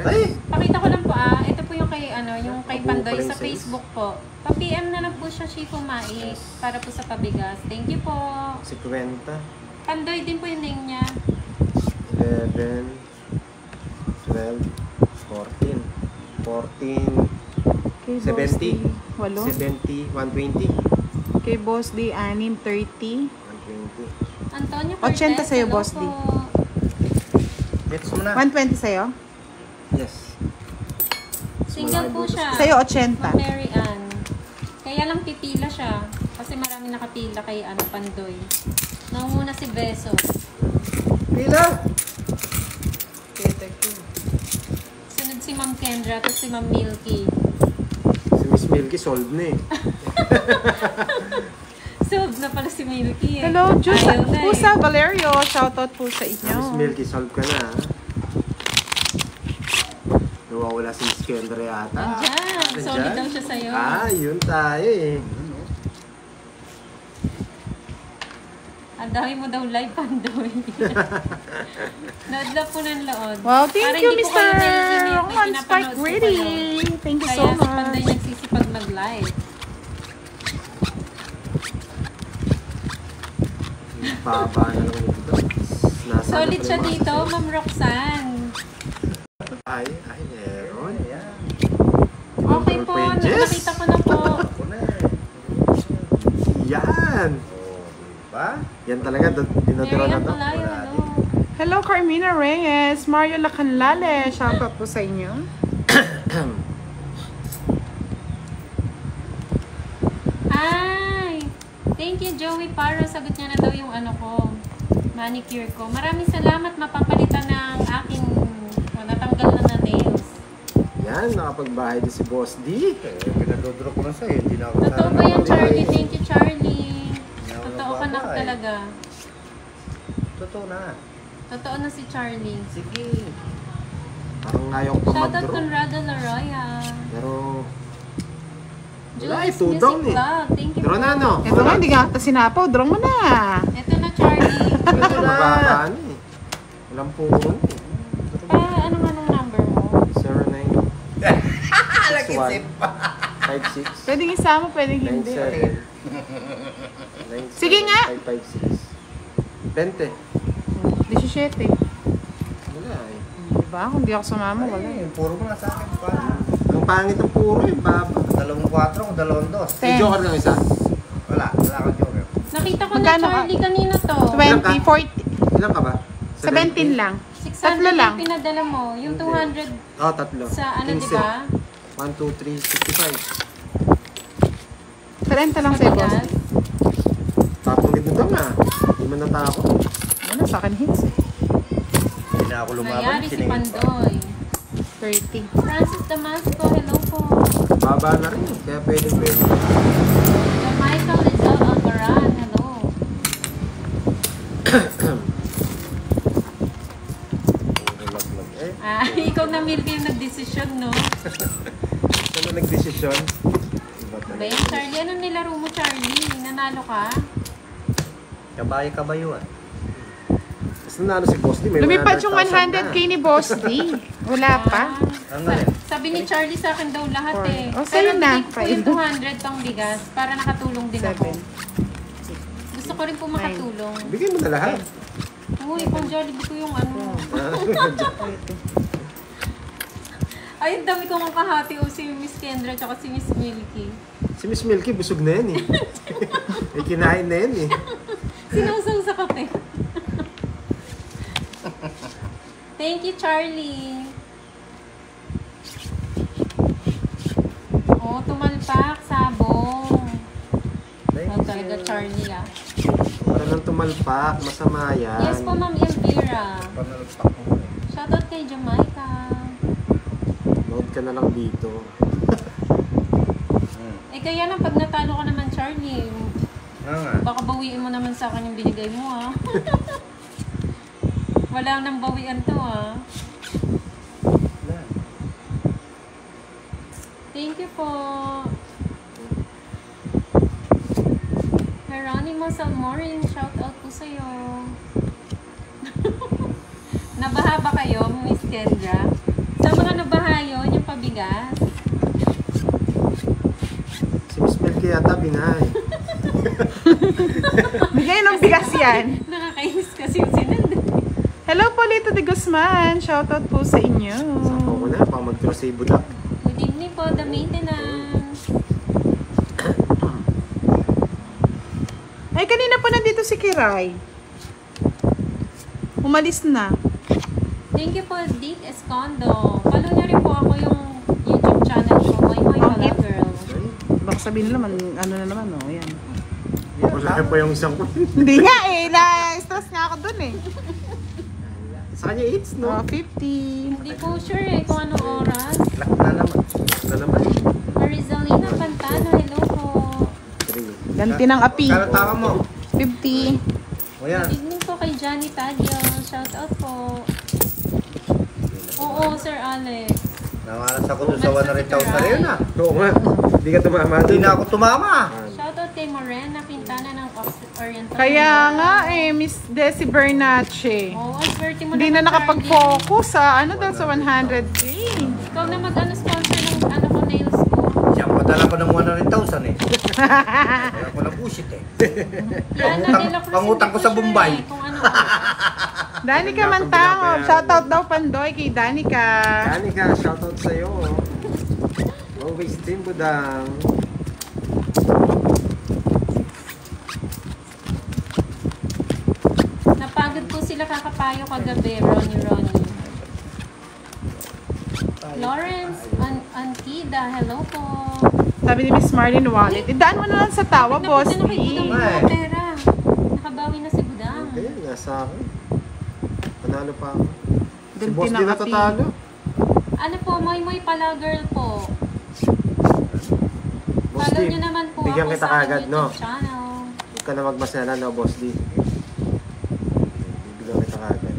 Ay! Pakita ko lang po ito po yung kay yung kay Mabuo Pandoy pala yung sa size. Facebook po. Pa-PM na lang po siya, Shifu Mai, para po sa pabigas. Thank you po. Si Kwenta. Pandoy din po yung name niya. 11, 12, 14. 14, Kay Boss 70. D, 8. 70, 120. Kay Boss D, 6, 30. 120. Antonio 80 Cortez. sa'yo, hello Boss D. po. Bets mo na. 120 sa'yo? Yes. Single po siya. Sa'yo, 80. Ma'am Mary Ann. Kaya lang pipila siya. Kasi marami nakapila kay Pandoy. Nanguna si Beso. Pila! Sunod si Ma'am Kendra at si Ma'am Milky. Si Miss Milky solved na eh. Solved na pala si Milky eh. Hello, Ayaw na Pusa Valerio. Shoutout po sa inyo. Miss Milky, solve ka na ha. Nawawala si Miss Kendra yata. Andyan. Solid Nandyan? daw siya sa'yo. Yun tayo eh. Ang dami mo daw live, Pandoy. Nadla po ng lood. Wow, thank Para you, hindi po Mr. kayo naiinip, may Roman pinapanood Spike po Ready. kayo. Thank you Kaya so si Pandoy much. nagsisipag mag-live. Baba na lang dito. Nasa Solid na siya pala yung dito, mga- Ma'am Roxanne. Ay, meron. Ayan. Okay po, Pages. nakita ko na po. Ako na eh. Yan. Oh, diba? Yan talaga, dinodoro na Miriam to. Palayo, hello. Hello, Carmina Reyes. Mario Lacanlale. Shoutout po sa inyo. Ay! Thank you, Joey Paro. Sagot niya na daw yung ano ko, manicure ko. Maraming salamat. Mapapalitan ng aking natanggal na nails. Yan, nakapagbahay din si Boss D. Pinadodro ko na sa'yo. Hindi na ako Totoo ba yan, Charlie? Thank you, Charlie. Hindi ako Totoo ka na nababay. talaga. Totoo na. Totoo na si Charlie. Sige. Parang ngayon pa Shoutout mag-draw. Conrado Laroya. Pero, wala, Jules ito Music down eh. Club. Thank you Draw po. na, no? Ito nga, hindi nga ata sinapaw. Draw mo na. Ito na, Charlie. Ito mababa ano eh. Walang puron eh. Ano nga nung number mo? 09 Lagi-sip pa. 56 Pwedeng isama, pwedeng hindi. 97 Sige nga. 556 20. 17. Wala eh. Diba? Kung di ako sumama, wala eh. Puro mo na sa akin pa. Ang pangit ng puro eh, baba. 2-4 o 2-2. May joker lang isa. Wala akong joker. Nakita ko Magkano na, ka? Charlie, kanina to. 20, 40, Ilan ka ba? 17 lang. 600 Tatlo lang. yung pinadala mo. Yung 200 Oo, tatlo. sa ano, 15. di ba? 1, 2, 3, 65. 30 lang Sa sa'yo, boss. bigas. Tapangit na nga. Hindi man natakot. Ano, sa akin hits eh. Hindi na ako lumaban. Nangyari si siningin pa. Pandoy. 30. Francis Damasco, hello po. Baba na rin eh. Kaya pwede. Michael Rizal Alvaran, hello. Puro laglag eh. Ikaw na Milky yung nagdesisyon, no? Saan na nagdesisyon? Iba Ba talaga. yan, Charlie? Anong nilaro mo, Charlie? Nanalo ka? Kabayo-kabayuan. Mas nanalo si Boss D. May Lumipad yung 100,000 100k ni Boss D. Wala pa. Ano rin? Sabi ni Charlie sa akin daw lahat eh. Oh, sa'yo Pero na. bigay ko po yung 200 pang bigas para nakatulong din ako. 7. Gusto ko rin po makatulong. Bigay mo na lahat. Uy, pang Jollibee ko yung ano. Ay, ang dami ko makahati o si Miss Kendra tsaka si Miss Milky. Si Miss Milky, busog na yan eh. May kinain na yan eh. Sinausaw sa kape. Thank you, Charlie. Oh, tumalpak, sabong. Oh, talaga, Charlie ah. Para lang tumalpak, masama yan. Yes po, Ma'am Elvira. Panalpak mo eh. Shoutout kay Jamaica. Load ka na lang dito. Eh, kaya lang, pag natalo ka naman, Charlie, nga. baka bawiin mo naman sa akin yung binigay mo, ah. Wala nang bawian to, ah. Thank you po. Geronimo Salmorin, shout out po sa'yo. Nabaha ba kayo, Miss Kendra? Sa mga nabaha yun, yung pabigas. Si Miss Milky yata binahay. Bigay ng bigas yan. Nakakainis kasi yung sinunod. Hello, Polito de Guzman. Shoutout po sa inyo. Sakaw ko na, pang mag-draw si Budak. Good evening po, the maintenance. Ay, kanina pa nandito si Kiray. Umalis na. Thank you po, Dick Escondo. Follow niyo rin po ako yung YouTube channel ko, Moy Moy Pala Girl. Baka sabihin nila, ano na naman, oh. Yan. Wala pa yung isang ko. Hindi nga eh. Na-stress nga ako dun eh. Si Sa kanya hits, no? 50. Hindi po sure eh kung anong oras. Lock na naman. Ito naman. Marizalina Pantano, hello po. 3. Ganti ng api. Kano tama mo? 50. O yan. Good evening po kay Johnny Tadio. Shout out po. Oo, Sir Alex. Namalas ako doon sa 100,000 na rin ah. Oo nga. Hindi ka tumama Hindi doon. na ako tumama. Shout out kay Morena Quintana ng Oriental. Kaya nga Miss Desi Bernache. Oo, ang swerte mo Hindi na naman, nakapag-focus sa ano daw sa 100K. Charlie. Ikaw na mag-ano sponsor ng ano ko nails ko. Siya, padala ko ng 100,000 eh. Padala ko ng bullshit eh. Yan na nila Pangutang ko sa Bombay. Kung ano. Danica Mantango. Shoutout daw Pandoy kay Danica. Danica, shoutout sa'yo. Always team budang. Napagod po sila kakapayo kagabi, Ronnie. Lawrence Antida, hello po. Sabi ni Miss Marlene Wallet, idaan mo na lang sa tawa, boss. Napunta na kay Budang B. mga pera. Nakabawi na si Budang. Ayan, nasa akin. Panalo pa ako. Si Ganti boss ng din api. natatalo. Ano po, Moy pala girl po. Boss Follow D, nyo naman po bigyan ako kita sa kagad, no? YouTube channel. Huwag ka na magmasela, no, boss D. Bibigyan kita kagad.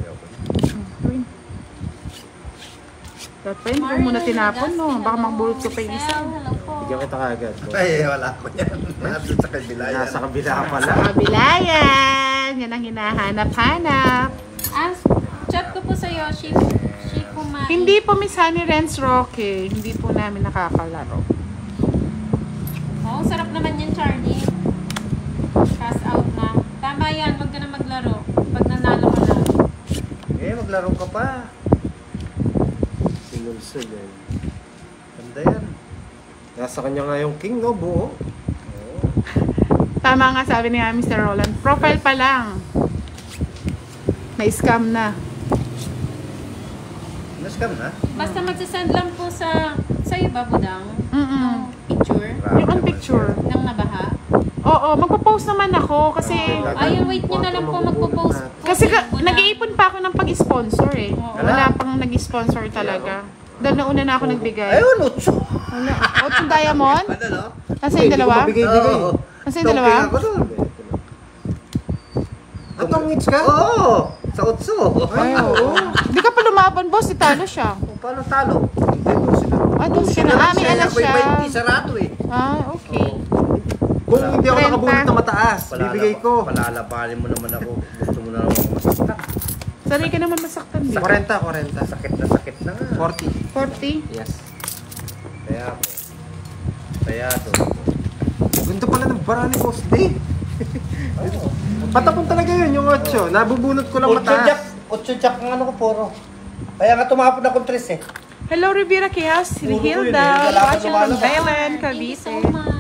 Dapat hindi mo muna tinapon, no? Baka magbulot ko pa yung isa. Hello po. Bigyan kita kagad. boss. Ay, wala ko yan. Nandun sa kabila yan. Nasa kabila ka pala. Kabilayan! Yan ang hinahanap-hanap. Chat ko po sa Yoshi. Kumai. Hindi po Miss Honey Renz Roque. Hindi po namin nakakalaro. Oh, sarap naman yan, Charlie. Cash out na. Tama yan, wag ka na maglaro. Pag nanalo ka na. Eh, maglaro ka pa. Sinulsol eh. Ganda yan. Nasa kanya nga yung king, no, buo. Oo. Tama nga sabi ni Mr. Roland. Profile pa lang. Na-scam na. Nascam na? Basta magsasend lang po sa iyo ba, Budang? Mm-mm. Picture Yung on picture. ng nabaha. Oo, magpo-post naman ako kasi Ayun, wait nyo na lang po magpo-post. kasi Budang. nag-iipon pa ako ng pag-sponsor eh. Oo. Wala pang nag-sponsor talaga. Dahil nauna na ako nagbigay. Ayun, utso. Wala. Out yung diamond? Ano, no? Nasa yung dalawa? Bigay-bigay. Oo. Nasa yung dalawa? Topping ako doon. Atong hits ka? Oo, sa utso. Ay, oo. Di ka pa lumaban, boss. Italo siya. O, paano talo? Hindi, doon sila. Ah, doon siya na. Ami, ano Ako'y siya. 20 sarado eh. Ah, okay. Kung hindi ako 30. nakabunot na mataas, bibigay ko. Palalabanin mo naman ako. Gusto mo na naman masakta. Sanay ka naman masaktan, di ba? 40. Sakit na nga. 40. 40? Yes. Kaya po. Kaya to. Ganda pala ng bara ni Boss D. Patapon talaga yun, yung 8. Nabubunot ko lang mataas. 8 jack ang ano ko puro. Kaya nga tumapon akong 3 eh. Hello, Rivera Kias. Puro ko yun eh. Hilda. Wala ka Watching from lumalabas. Thailand, Thank you so Cavite. much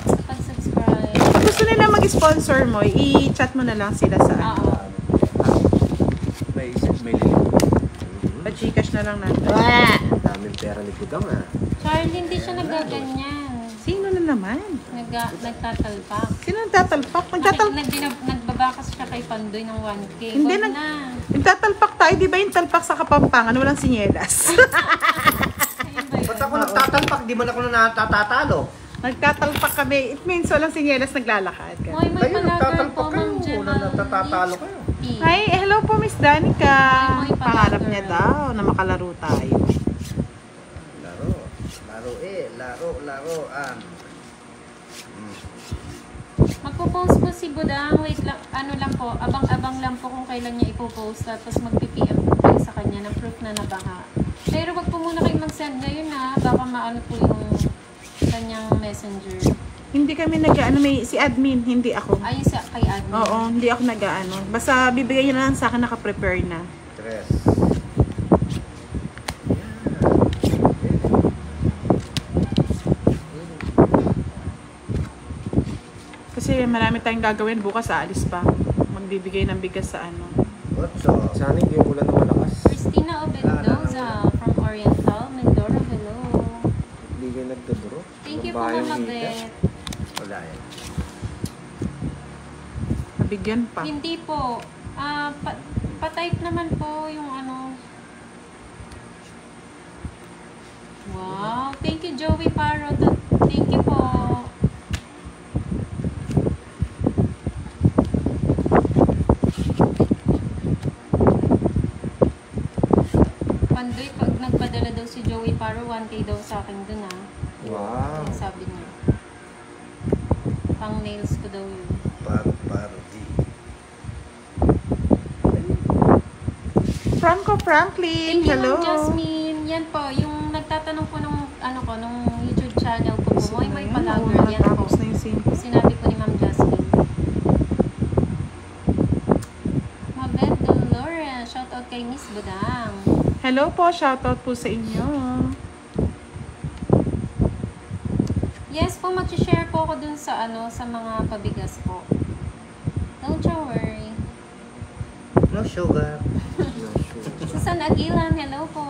sa pag-subscribe. Kung gusto nila mag-sponsor mo, i-chat mo na lang sila sa Oo. May link. pa-Gcash na lang natin. Daming pera ni Budang ah. Charlie, hindi siya nagaganyan. Sino na naman? Nagtatalpak. Sino ang tatalpak? Nagbabakas siya kay Pandoy ng 1K. Hindi Wag nag- na. Nagtatalpak tayo, di ba yung talpak sa Kapampangan? Walang sinyelas. Ayun ba yun? Ba't ako nagtatalpak? Di man ako na natatatalo. Nagtatalpak kami. It means walang sinyelas naglalakad. Moy Kayo pala girl po, nagtatalpak kayo. Ma'am Gemma. Una natatatalo kayo. Hi, hello po Miss Danica. Hi, my Pangarap palager. niya daw na makalaro tayo. Laro. Laruan. Magpo-post po si Budang. Wait lang, ano lang po, abang-abang lang po kung kailan niya ipo-post. Tapos mag-PPM po kayo sa kanya ng proof na nabaha. Pero wag po muna kayong mag-send ngayon na. Baka maano po yung kanyang messenger. Hindi kami nag-ano, may si admin, hindi ako. Ayun sa kay admin. Oo, hindi ako nag-ano. Basta bibigay niyo na lang sa akin naka-prepare na. 3. Kasi marami tayong gagawin bukas, aalis pa. Magbibigay ng bigas sa ano. 8. Sana hindi yung ulan na malakas. Christina Obendoza from Oriental, Mindoro. Hello. Hindi kayo nagdodoro. Thank you po, Bayang Mama hita. Bet. Wala yan. Nabigyan pa. Hindi po. Pa-type naman po yung ano, Wow, thank you Joey Paro. Thank you po. Pandoy, pag nagpadala daw si Joey Paro, 1K daw sa akin dun ah. Wow. Yung sabi niya. Pang nails ko daw yun. Party. Franco Franklin, Thank you, hello. Ma'am Jasmine. Yan po, yung nagtatanong po nung, ano ko, nung YouTube channel ko po. Moy Palager, yan po. Tapos na yung simple. Sinabi po ni Ma'am Jasmine. Mabel Dolores, shoutout kay Miss Budang. Hello po, shoutout po sa inyo. Yes po, mag-share po ako dun sa ano, sa mga pabigas po. Don't you worry. No sugar. No, sure. Susan Aguilan, hello po.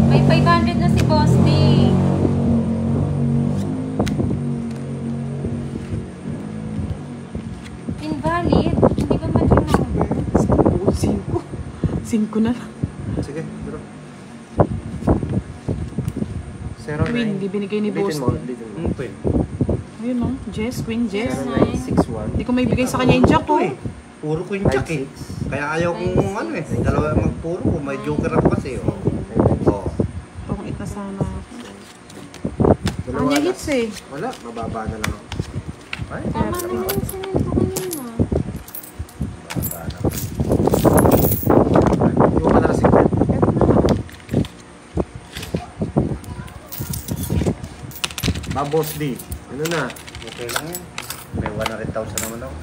May 500 na si Boss D. Invalid? Hindi ba man yung number? 5 na lang. Sige, bro. Zero Queen, di binigay ni Boss. Ulitin mo. Pwede. Ayun o, Jess, Queen Jess. 0961. Hindi ko may bigay sa kanya yung jack ko. Puro ko yung jack eh. Kaya ayaw kong ano eh. Dalawa magpuro ko. May joker ako kasi. Oh. Oh. Pangit na sana. Dalawa Kanya lang. hits eh. Wala, mababa na lang ako. Ay, Tama na yung sinend ko kanina. Hindi mo pa na secret. Boss D. Ano na? Okay lang yan. May 100,000 naman ako.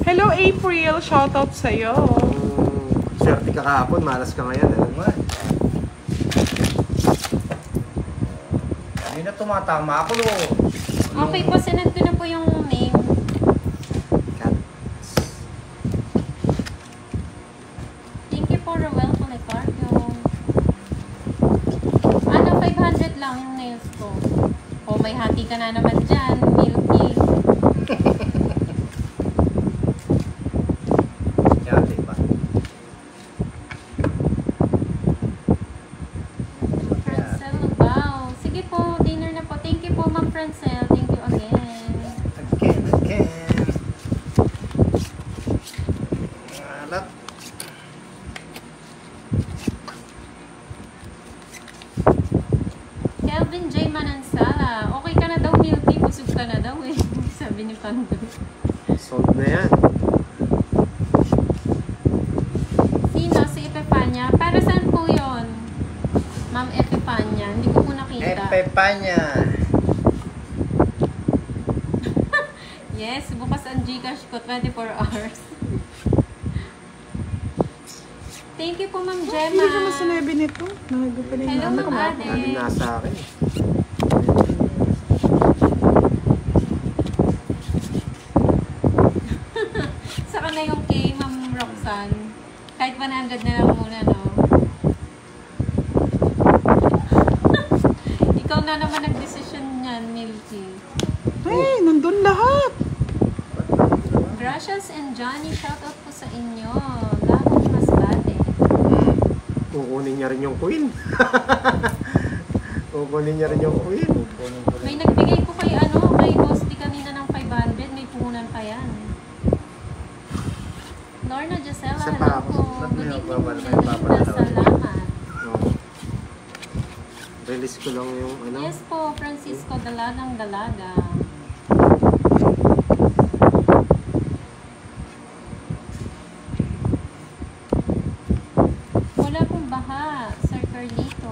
Hello April, shoutout sa'yo. Swerte ka kahapon, malas ka ngayon. Oo nga eh. Hindi na tumatama ako no. Okay po, sinend ko na po yung name. Thank you for Roel Policarpio. Ano, 500 lang yung nails ko. O, may hati ka na naman dyan, Milky. Yan, diba? Francel, wow. Sige po, dinner na po. Thank you po, Ma'am Francel. Thank you again. Again. Alat. Kelvin J. Manansala. Okay ka na daw, Milky. Busog ka na daw eh. Sabi ni Pandoy. Sold na yan. Sino? Si Epifania? Para saan po yun? Ma'am Epifania. Hindi ko po nakita. Epepanya. Yes, bukas ang Gcash ko 24 hours. Thank you po, Ma'am Gemma. Hindi naman sinabi nito. Nalago pa rin. Hello, Ma'am Ade. Ano nasa akin? Saka na yung kay Ma'am Roxanne. Kahit 100 na lang muna, no? Ikaw na naman nag-decision niyan, Milky. Ay, nandun lahat. Gracias and Johnny, shoutout po sa inyo. Lahong Masbate. Kukunin niya rin yung queen. Kukunin niya rin yung queen. May nagbigay ko kay kay Boss D kanina ng 500. May puhunan pa yan. Lorna Gisela, Isa hello pa ako. po. Ba't Good may evening, babal- may Linda. babalaw? Salamat. Oo. Release ko lang yung ano. Yes po, Francisco Dalagang Dalaga. Wala pong baha, Sir Carlito.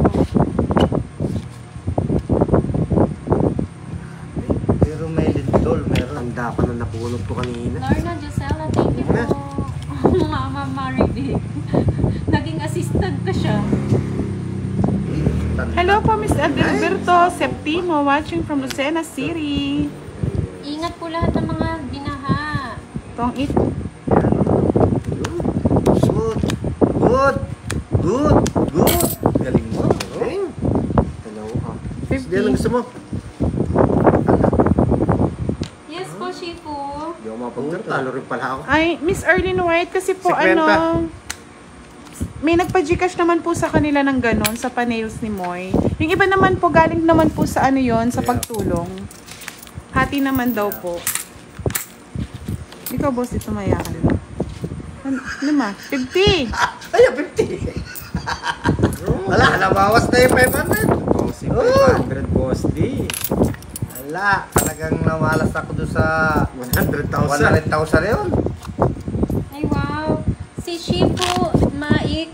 Pero may lindol, meron. Tanda pa na napunod ko kanina. Lorna Gisela, thank you po. Mama Maribig. Naging assistant ko siya. Hello po, Miss Adalberto Septimo, watching from Lucena City. Ingat po lahat ng mga binaha. Tong it. Good. Good. Good. Good. Galing mo. Okay. Tanaw ka. 50. Hindi, ano gusto mo? Yes po, Shifu. Hindi ako Pero talo rin pala ako. Ay, Miss Arlene White, kasi po 50. may nagpa-Gcash naman po sa kanila ng ganon, sa pa-nails ni Moy. Yung iba naman po, galing naman po sa ano yon, sa pagtulong. Hati naman daw po. Ikaw, boss, ito mayakan. Ano ma? 50! Ay, 50. Wala, nabawas na yung 500. Boss, 500 boss D. Wala, talagang namalas ako doon sa 100,000. 100,000 yun. Ay, wow. Si Shifu Maik.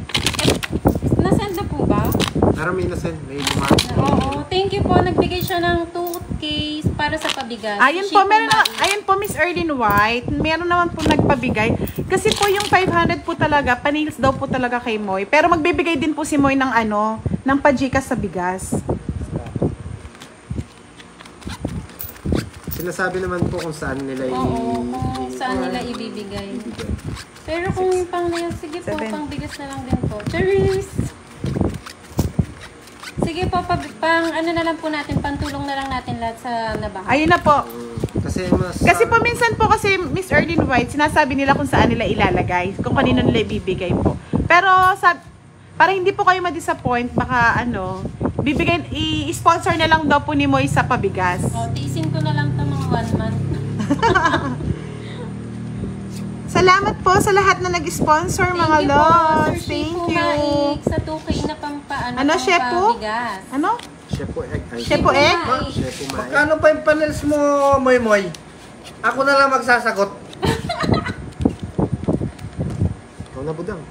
Nasend na po ba? Pero may nasend, may lumang. Oo. Thank you po. Nagbigay siya ng 2 case para sa pabigas. Ayun Si po, Shifu Maik. ayun po, Miss Arlene White. Meron naman po nagpabigay. Kasi po yung 500 po talaga, pa-nails daw po talaga kay Moy. Pero magbibigay din po si Moy ng ano, ng pa-Gcash sa bigas. Sinasabi naman po kung saan nila Oo, kung saan nila ibibigay. Pero kung pang nails, sige po, 7. pang bigas na lang din po. Cheers! Sige po, pang ano na lang po natin, pantulong na lang natin lahat sa nabaha. Ayun na po. Kasi Po minsan po kasi Miss Arlene White, sinasabi nila kung saan nila ilalagay, kung kanino nila ibibigay po. Pero para hindi po kayo ma-disappoint, baka ano, i-sponsor na lang daw po ni Moy sa pabigas. O, tiisin ko na lang ito mga 1 month. Salamat po sa lahat na nag-sponsor, mga Thank you po, lods. Sir Thank Shifu you. Maik, sa 2K na pampaano, Ano, Shepo? pabigas. Ano? Shepo egg. Shepo egg? Shepo maeg. Magkano pa yung panels mo, Moy? Ako na lang magsasagot. Ikaw na budang.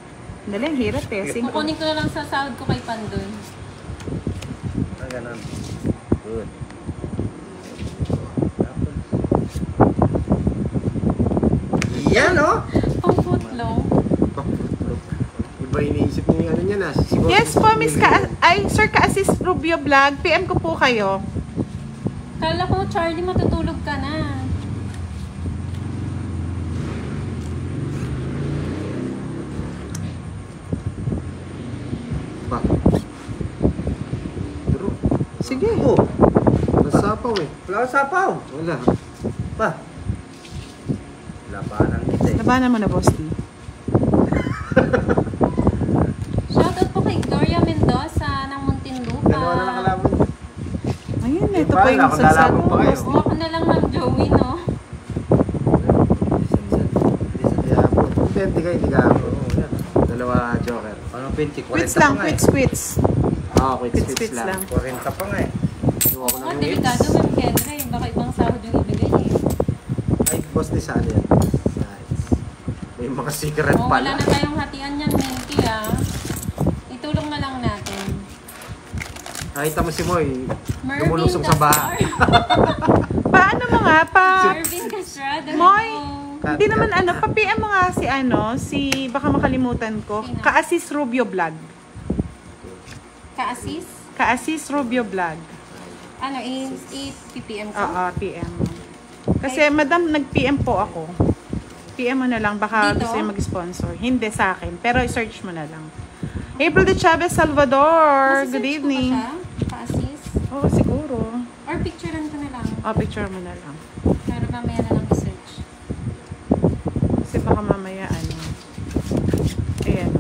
Dali, ang hirap eh. Kukunin ko na lang sa sahod ko kay Pandun. Ah, ganun. Good. Yan, oh. Pang footlong. Iba iniisip niyo yung ano niya na. Siguro, Yes po, Miss Sir Ka-Assist Rubio Vlog. PM ko po kayo. Kala ko, Charlie, matutulog ka na. Pa. Pero, Sige. Oh, nasapaw eh. wala kang sapaw. Wala. Pa. Labanan kita eh. Labanan mo na, Boss T. Shoutout po kay Gloria Mendoza ng Muntinlupa. Dalawa na nakalaban. Ayun, ito Iba, po yung ako salsado. nalaman pa kayo. Gusto ko na lang ng Joey, no? Kaya po, 20 kayo, hindi ka ako. Dalawa joker. Anong 20? 40 Quits lang, pa nga eh. quits. Quits Quits lang. 40 pa nga eh. Iwan ko Oh, ng delikado, hits. Ma'am Kendra. Baka ibang sahod yung ibigay eh. Ay, boss ni Sally yan. Nice. May mga secret Oh, pala. wala na tayong hatian yan, Minky, ah. Itulong na lang natin. Nakita mo si Moy, Mervin lumulusong sa baha. Paano mo nga, Mervin Castrada. Moy! hello. Hindi naman ano, pa-PM mo nga si baka makalimutan ko, Sino? Ka-Assist Rubio Vlog. Ka-assist? Ka-Assist Rubio Vlog. Ano, i-PPM ko? Oo, PM mo. Kasi madam, nag-PM po ako. PM mo na lang, baka Dito? gusto yung mag-sponsor. Hindi sa akin, pero i-search mo na lang. April de Chavez Salvador, good Masa-search ko ba evening. siya? Ka-assist? Oo, siguro. Or picturean ko na lang. Picture mo na lang. Para mamaya na lang i-search. Kasi baka mamaya ano. Ayan.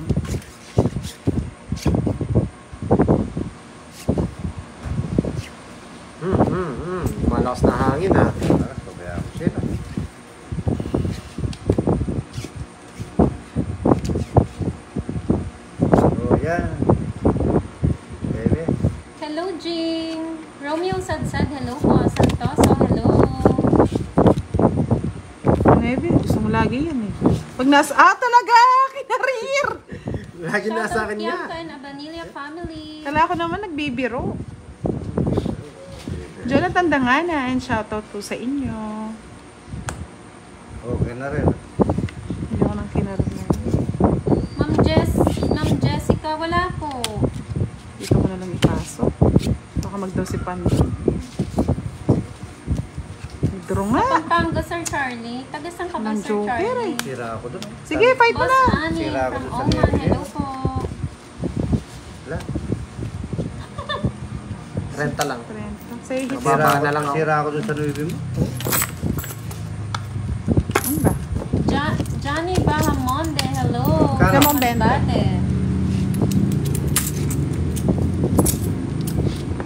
Malakas na hangin ha. Pabayaan ko sila. Oh, yan. Bebe. Hello, Jing. Romeo Sadsad, hello po. Santoso, hello. Maybe, gusto mo lagi yan eh. Pag nasa, talaga! Kinarir! Lagi nasa akin niya. Bianca and Abanilla family. Kala ko naman nagbibiro. Jonathan Dangana, and shoutout po sa inyo. Okay na rin. Hindi ako nang kinarir na. Ma'am Jessica, wala po. Dito ko na lang ipasok. Baka magdaw si Pando. Draw nga. Pampanga, Sir Charlie. Taga-san ka ba, Ng Sir Joker Charlie? Sira ako dun. Sige, fight mo Boss na. Annie Sira ako from dun sa Oman, Navy. hello po. Wala. Renta lang. Say hit. Baba na lang ako. Sira ako dun sa Nuibi mo. Ang Tignan mo ang benta. Bate.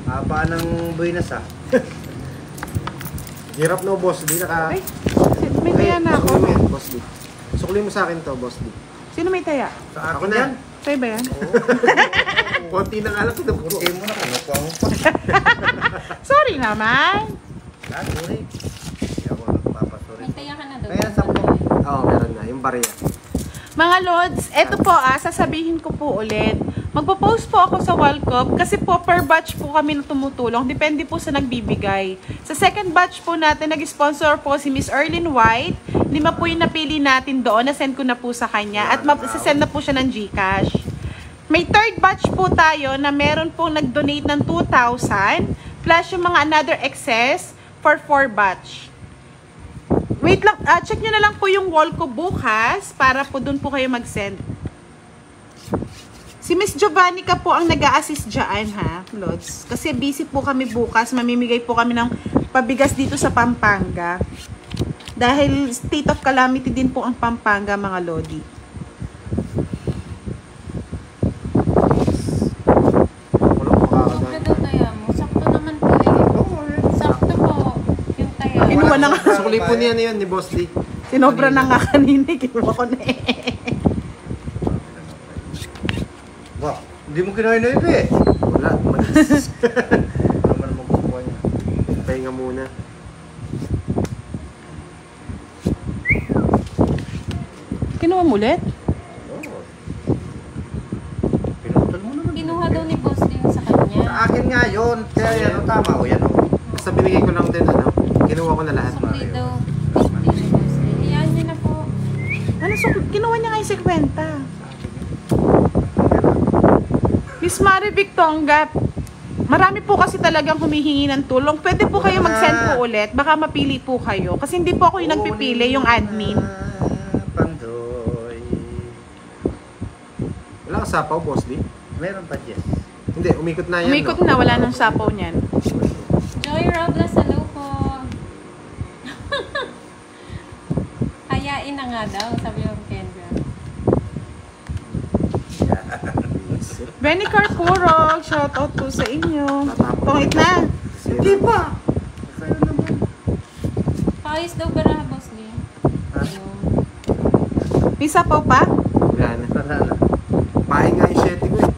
Haba ng buinas ah. Hirap no, boss. Di naka... Ay, may taya na ako. Sukli mo yan, boss. Di. Sukli mo sa akin to, boss. Di. Sino may taya? Sa Ako akin na. yan. Sa'yo ba yan? Konti na nga lang kinuha ko. Kunti mo na, kinukuha mo pa. Sorry naman. Sorry. Hindi ako nagpapasuri. May taya ka na daw. Kaya sakto. Oo, meron na. Yung barya. Mga Lods, eto po sasabihin ko po ulit. Magpo-post po ako sa Wallcop kasi po per batch po kami na tumutulong. Depende po sa nagbibigay. Sa second batch po natin, nag-sponsor po si Miss Erlyn White. 5 po yung napili natin doon. Na-send ko na po sa kanya. At send na po siya ng GCash. May third batch po tayo na meron pong nag-donate ng 2,000 plus yung mga another excess for 4 batch. Wait lang, check nyo na lang po yung wall ko bukas para po dun po kayo mag-send. Si Miss Giovannica po ang nag-a-assist dyan, ha, Lods. Kasi busy po kami bukas. Mamimigay po kami ng pabigas dito sa Pampanga. Dahil state of calamity din po ang Pampanga, mga Lodi. Sobra daw taya mo. Sakto naman po eh. Sakto po yung taya. Kinuha na nga. Sukli po niya na yun ni Boss D. Sinobra na nga kanina. Kinuha ko na eh. Wow, hindi mo kinain na iba eh. Wala. Manis. Ano naman magkukuha niya? Pahinga muna. Kinuha mo ulit? Oo. Pinutol mo naman. Kinuha daw ni Boss din sa kanya. Sa akin nga yun. Kaya yan, tama o yan o. Basta binigay ko lang din, ano. Kinuha ko na lahat. Sukli daw. Sukli ni Boss din. Hayaan niyo na po. Ano, so, kinuha niya nga yung 50. Miss Marivic Tonga, marami po kasi talagang humihingi ng tulong. Pwede po kayo mag-send po ulit. Baka mapili po kayo. Kasi hindi po ako yung nagpipili, yung admin. Pandoy. Wala ka sapaw, Boss D? Meron pa, Jess. Hindi, umikot na yan. Umikot no? na, wala nang sapaw niyan. Joy Robles, hello po. Hayain na nga daw, sabi yung Kendra. Benny Carpurog, shout out po sa inyo. Pangit na. Hindi pa. Sa'yo naman. Pawis daw bara, Boss Lee. Ayun. May sapaw pa? Wala na. Wala na. Pahay nga yung shete ko eh.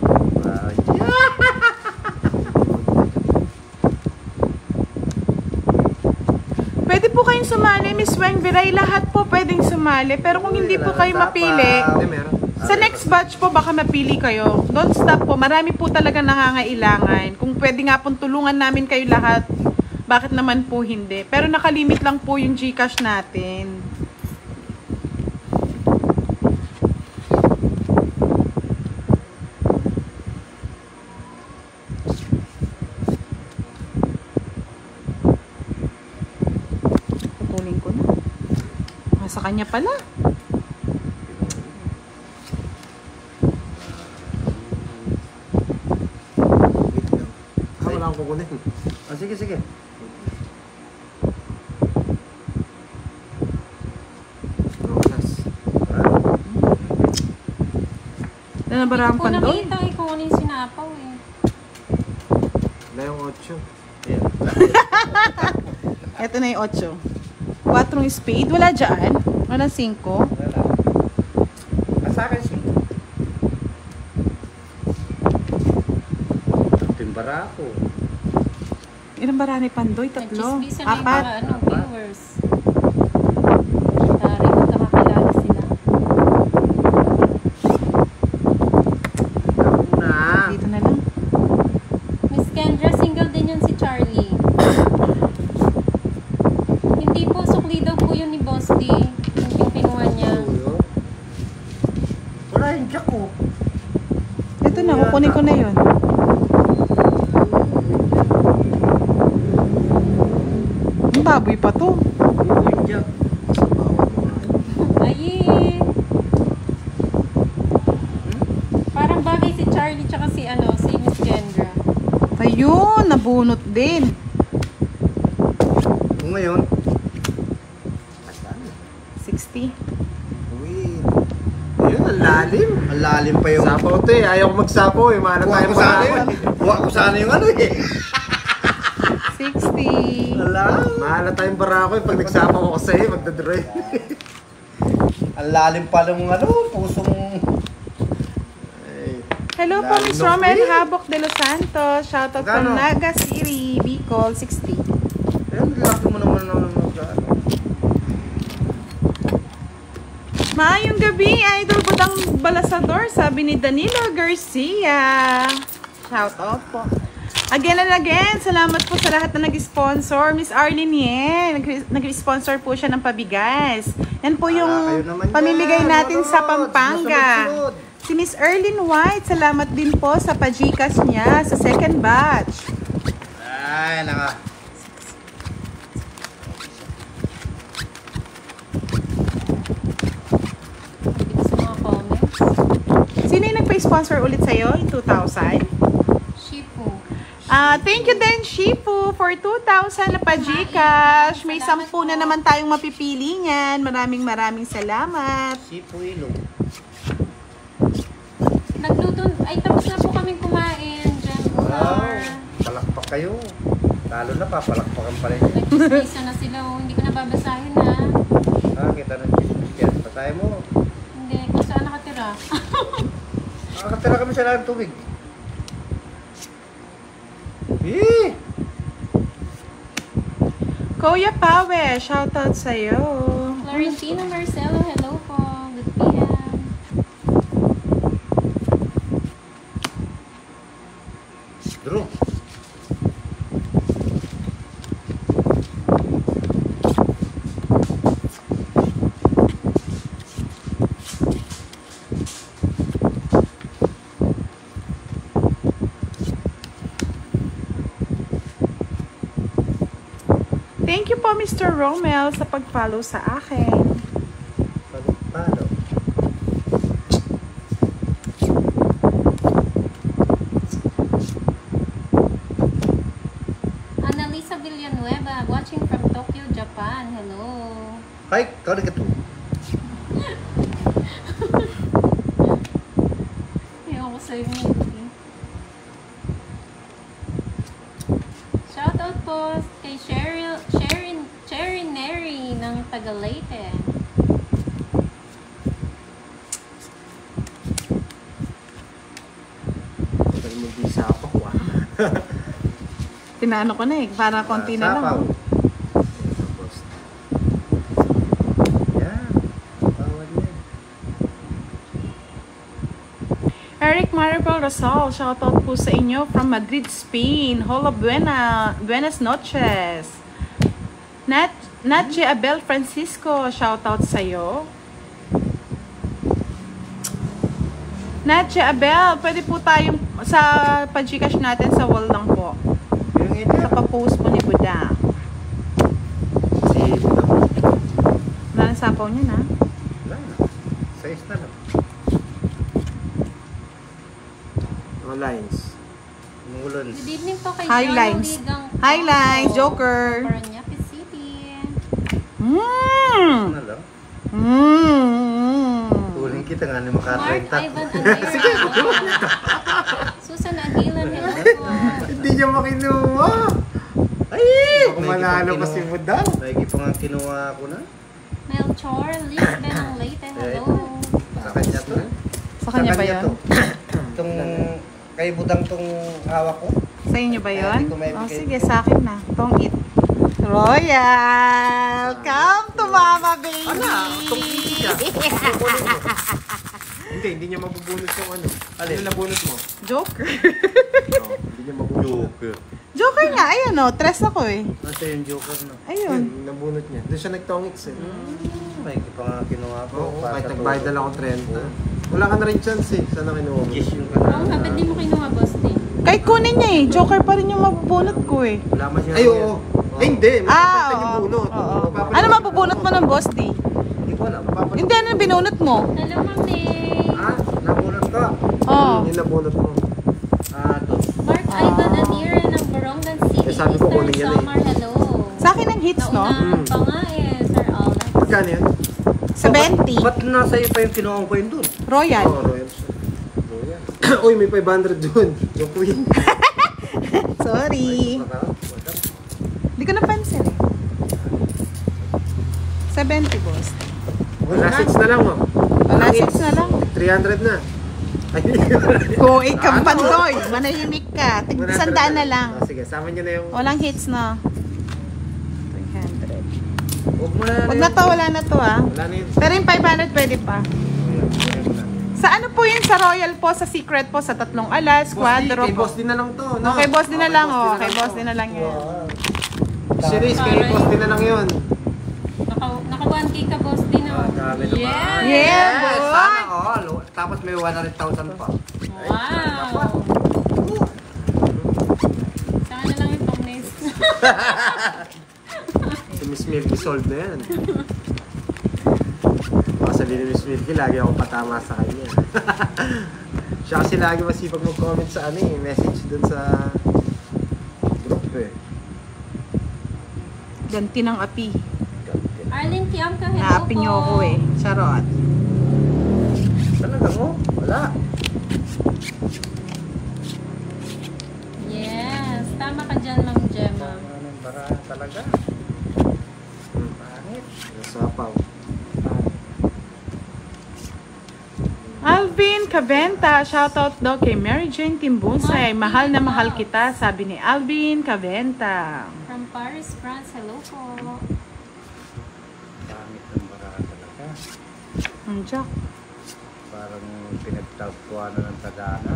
Pwede po kayong sumali, Miss Weng Viray. Lahat po pwedeng sumali. Pero kung hindi po kayo mapili, Hindi, meron. sa next batch po baka mapili kayo. Don't stop po. Marami po talaga nangangailangan. Kung pwede nga pong tulungan namin kayo lahat, bakit naman po hindi? Pero nakalimit lang po yung GCash natin. Putulin ko na. Sa kanya pala. Wala akong kukunin. Sige, sige. Rosas. Nanabara ang Kung pandoy. nakita ko kung ano yung sinapaw eh. Wala yung 8. Ayan. Ito na yung 8. 4 spade. Wala dyan. Walang 5. Wala. Sa akin, sige. Timbara ako. Ilang bara ni Pandoy? 3. Nagchismisan na yung 4. mga viewers. Tari, magkakakilala sila. Ako na. Dito na lang. Miss Kendra, single din yun si Charlie. Hindi po, sukli daw po yun ni Boss D. Yung pinuha niya. Wala yung jack ko. Ito na, kukunin ko na yun. Ang baboy pa to. Yung jack. Ay! Parang bagay si Charlie tsaka si Miss Kendra. Ayun, nabunot din. Kung ngayon, 60. Wait. Ayun, ang lalim. Ang lalim pa yung... Sapaw to eh. Ayaw ko magsapaw eh. Mahal Kuha tayo ko sana yun. Kuha ko sana yung ano eh. 60. Ala. Mahal tayong barako eh. Pag nagsapaw ako sa'yo, magdadroy. Ang lalim pa ng ano, pusong... Ay. Hello po, Miss Lalo, Romel eh. Habok de Los Santos. Shoutout from Magkano? Naga City, Bicol, 60. Ayun, laki mo naman ano. Maayong gabi, Idol Budang Balasador, sabi ni Danilo Garcia. Shoutout po. Again and again, salamat po sa lahat na nag-sponsor. Miss Arlene Yen, nag-sponsor po siya ng pabigas. Yan po yung Kayo naman pamimigay yan, natin sa Lord. Pampanga. Masunod-sunod. Si Miss Erlyn White, salamat din po sa pajikas niya sa second batch. Ay, naka. Sa mga comments. Sino yung nagpa-sponsor ulit sa'yo in 2000? Shipu. Thank you din, Shifu, for 2,000 na pa-Gcash. May 10 na naman tayong mapipili niyan. Maraming salamat. Sipo ilong. Nagluto, ay tapos na po kaming kumain. Jem Wow. Ular. Palakpak kayo. Lalo na papalakpakan pa rin. Nag-isa na sila. Oh. Hindi ko nababasahin na. Kita ng chismis yan. Patay mo. Hindi, kung saan nakatira. Nakakatira kami sa lahat ng tubig. Eh! Kuya Pawe, shoutout sa'yo. Florentino Marcelo, hello po. Good PM. Drew. Thank you po, Mr. Romel, sa pag-follow sa akin. Paano? Annalisa Villanueva, watching from Tokyo, Japan. Hello. Ay, kau ka to. Ayoko sa'yo ngayon. Shoutout po kay Cheryl Neri ng Tagalite. Pwede mo di sapaw ah. Tinano ko na eh, para konti na lang. Sapaw. Yan. Bawal yan. Eric Maribel Rosal, shoutout po sa inyo from Madrid, Spain. Hola buenas noches. Natje Abel Francisco, shoutout sa'yo. Natje Abel, pwede po tayong sa pag-Gcash natin sa wall lang po. Yung ito. Sa pa-post po ni Buda. Si Budang. Wala na sapaw niya na. Wala na. Size na lang. Mga lines. Umulan. Good evening po kay Highlines. John Oligang Highlines, Joker. Paranaque City. Mmm! Na lang. Mmm! Tuling kita nga ni Mark makatrenta. Ivan Andrea. Susan Aguilan, hello po. Hindi niya makinuha. Ay! Baka manalo pa si Budang. Maigi pa nga kinuha ko na. Melchor, Lisbeth ng Leyte, hello. Sa kanya to. Sa kanya ba yun? to. Itong kay Budang tong hawak ko. Sa inyo ba yun? Hindi ko maibigay. Oh, sige, sa akin na. Tong it. Royal! Come to mama, baby! Itong easy ka. Hindi niya mabubunot yung ano. Ano yung nabunot mo? Joker. Oh, hindi niya mabubunot. Joker nga, ayun o. Tres ako eh. Nasa yung joker na. Ayun. Yun, nabunot niya. Doon siya nagtongits eh. Maigi pa nga kinuha ko. Oo, Para kahit sa nagbayad na tulong. lang akong 30. Wala ka na rin chance eh. Sana kinuha mo. Kiss yung Oo nga, ba't di mo kinuha, boss din? Kahit kunin niya eh. Joker pa rin yung mabubunot ko eh. Wala man siya. Ay, oo. Ay, hindi. Mapapalitan yung Oo. bunot. Oo. Mapapalitan. Ano mabubunot mo ng boss, di? Hindi ko alam. Hindi, ano binunot mo? Hello, Ma'am May. Ha? Nabunot ka? Oo. Yung nabunot mo. To. Mark Ivan Anira ng Borongan City, Eh, sabi ko Eastern kunin yan eh. Samar, hello. Sa akin ang hits, no? Naunahan pa nga eh, Sir Alden. Magkano yan? 70. Ba't nasa iyo pa yung kinuha ko yun dun? Royal. Oh, Royal siya. Royal. Uy, may 500 dun. Yung queen. Sorry. Hindi ko napansin eh. 70 boss. Wala 6 na lang, oh. Wala 6 na lang. 300 na. Ay, Kung ikaw pandoy, manahimik ka. Tig-100 na lang. Oh, sige, sama nyo na yung... Walang hits na. 300. Huwag mo na. Wag na to, wala na to ah. Wala na yun. Pero yung 500 pwede pa. Sa ano po yun? Sa Royal po, sa Secret po, sa tatlong alas, quadro Kay po. boss din na lang to. No? Okay, boss din na lang oh. Kay Kay boss din na lang yun. Series, kay boss din na lang yun. Naka 1K ka, boss din, oh. Grabe naman. Yeah! Yeah, Yes, boy! sana all. Tapos may 100,000 pa. Wow! Saka na lang yung pang-nest. Si Miss Milky sold na yan. Sabi ni Miss Milky, lagi ako patama sa kanya. Siya kasi lagi masipag mag-comment sa ano eh, message dun sa group eh. Ganti ng api. Arlene Tiam ka, hello Naapi po. niyo ako eh. Charot. Talaga mo? Wala. Yes, tama ka dyan, Ma'am Gemma. Anong bara talaga? Pangit. Nasapaw. Alvin Caventa, shoutout daw kay Mary Jane Timbonsay. Mahal na mahal kita, sabi ni Alvin Caventa. From Paris, France, hello po. Pangit ng bara talaga. Ang Jack. Parang pinagtagpuan na ng tagana.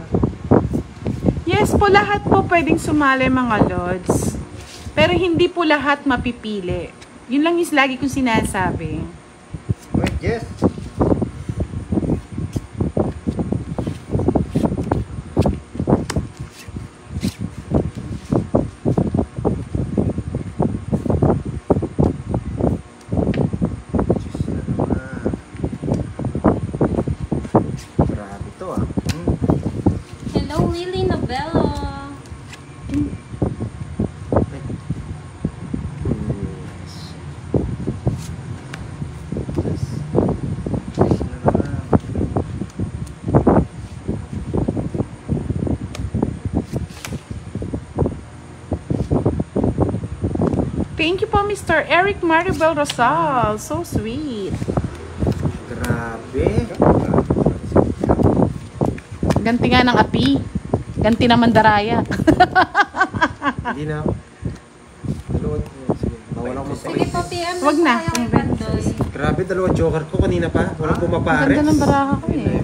Yes po, lahat po pwedeng sumali mga lods. Pero hindi po lahat mapipili. Yun lang yung lagi kong sinasabi. Wait, yes. Grabe to ah. Hello, Lily Novello. Thank you po, Mr. Eric Maribel Rosal. So sweet. Grabe. Ganti nga ng api. Ganti naman daraya. Hindi na ako. Dalawang. Sige. Bawal ako Sige mag-face. po, PM Wag na. tayo kay Pandoy. Grabe, dalawang joker ko kanina pa. Walang Ang pumapares. ganda ng baraha ko eh.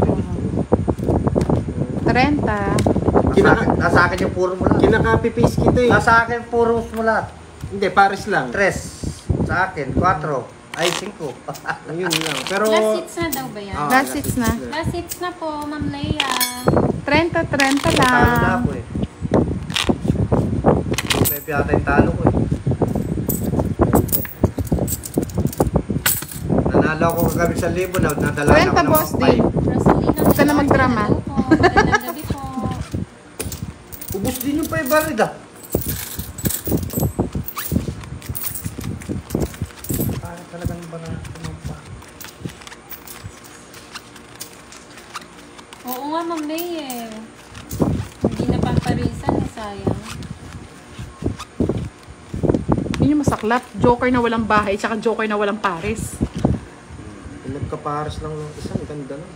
30. Nasa akin yung puro mo lahat. Kinaka-paste kita eh. Nasa akin puro mo lahat. Hindi, pares lang. 3. Sa akin, 4. Ay, 5. Ayun lang. Pero... Last hits na daw ba yan? Ah, Last hits na. Last hits na po, Ma'am Leia. 30 Talo na lang. ako eh. May piyata yung talo ko eh. Nanalo ako kagabi sa libo na nadala na 30 ako ng boss mga din. Rosalina Huwag ka na magdrama. Hello po, magandang gabi po. Ubus din yung 500 ah. Parang talagang ba na tumampa? Oo nga, Ma'am Leia. Hindi na pamparisan eh, sayang. Yun yung masaklap. Joker na walang bahay, tsaka joker na walang pares. Nagka-pares lang ng isang ganda na.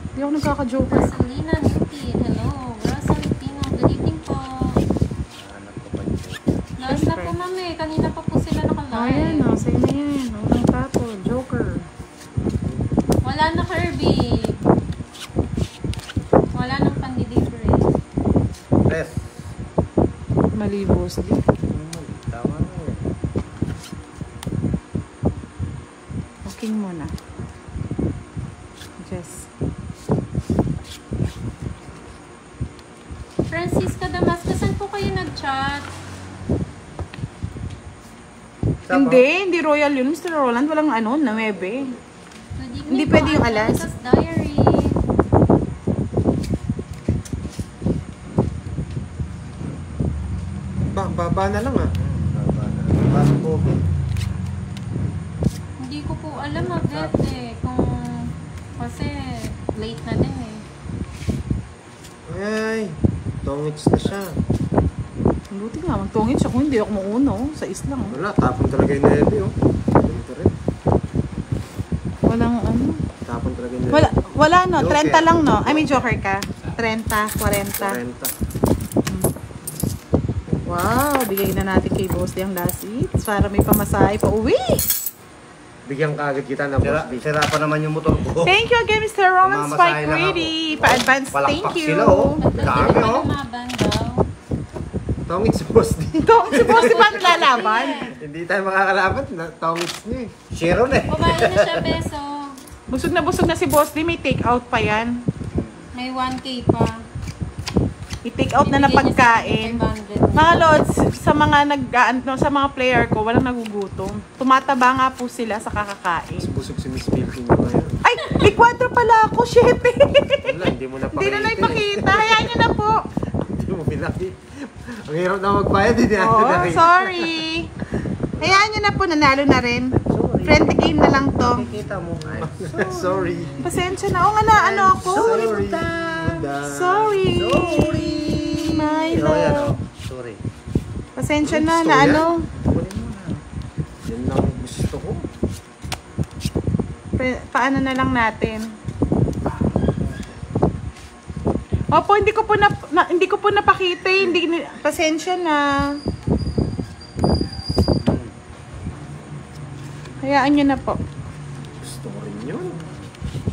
Hindi ako nagkaka-joker. Rosalina Nutin, hello. Rosal Pino, good evening po. Hanap ko pa yun. Last na po, Ma'am eh. Kanina pa po sila Oh, yan nakalive. o. Sa'yo na yan. Walang tapo. Joker. Wala na, Kirby. Wala nang pan-delivery. 3. Malibos din. Tama na eh. Booking muna. Just. Francisca Damascus, saan po kayo nag-chat? Hindi Royal yun. Mr. Roland, walang ano, 9. Good evening Hindi po, pwede yung alas. Angelica's Diary. Baba na lang ah. Parang COVID. Hindi ko po alam, Avet eh. Kung Kasi late na din eh. Ay, tongits na siya. Buti nga, magtungin siya kung hindi ako mauno. Sa islang. Wala, tapon talaga yung nebe, oh. Ganito rin. Walang ano. Tapon talaga yung nebe. Wala no, Joker. 30 lang no. I mean, joker ka. 30, 40. 40. Wow, bigay na natin kay Boss D ang last hits para may pamasahe pa uwi. Bigyan ka agad kita ng Sira, Boss D. sira pa naman yung motor ko. Thank you again, Mr. Roland Mamasahe Spike lang ako. Ready. Pa-advance, Palakpak thank you. sila, oh. Ba't Dami, hindi pa oh. lumaban daw? Tongits si Boss D. Ito, si Boss D paano lalaban? Hindi tayo makakalaban. Tongits niya eh. Zero na eh. Kumain na siya, beso. Busog na si Boss D. May take out pa yan. May 1K pa. I-take out na ng Bibigyan niya pagkain. sa 500. Mga Lods, sa mga sa mga player ko, walang nagugutom. Tumataba nga po sila sa kakakain. Mas busog si Miss Milky mo ngayon. Ay, may kwadro pala ako, shit. Wala, hindi mo napakita. Hindi na naipakita. Hayaan nyo na po. Hindi mo pinakita. Ang hirap na magbayad, hindi natin Oh, nakita. sorry. Hayaan nyo na po, nanalo na rin. Friendly game na lang to. Nakikita mo. Sorry. Pasensya na. Oo nga na, ano ako. Sorry. Sorry. My Oh, yan, love. oh. Sorry. Pasensya na, Gusto na yan? ano. Kunin mo na. Yan lang ang gusto ko. Paano na lang natin. Opo, hindi ko po napakita eh. Pasensya na. Hayaan nyo na po. Gusto ko rin yun.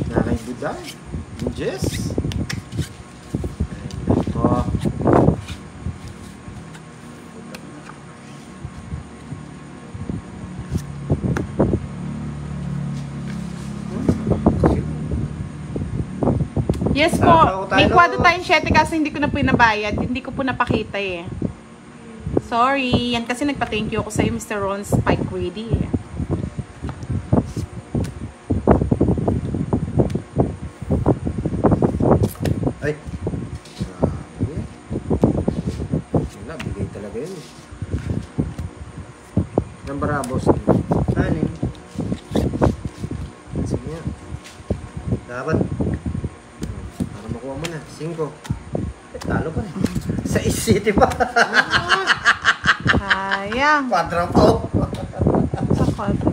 Nakay Buda. Jess. Ito. Yes po, may kwadro tayong 7 kasi hindi ko na pinabayad. Hindi ko po napakita eh. Sorry, yan kasi nagpa-thank you ako sa'yo, Mr. Ron Spike Ready. Ay. Grabe. Wala, bigay talaga yun. Number boss. Ano? Sige nga. Dapat. Para makuha mo na. 5. Talo pa rin. Sa City pa. Sayang. Quadro pa. Sa kwadro.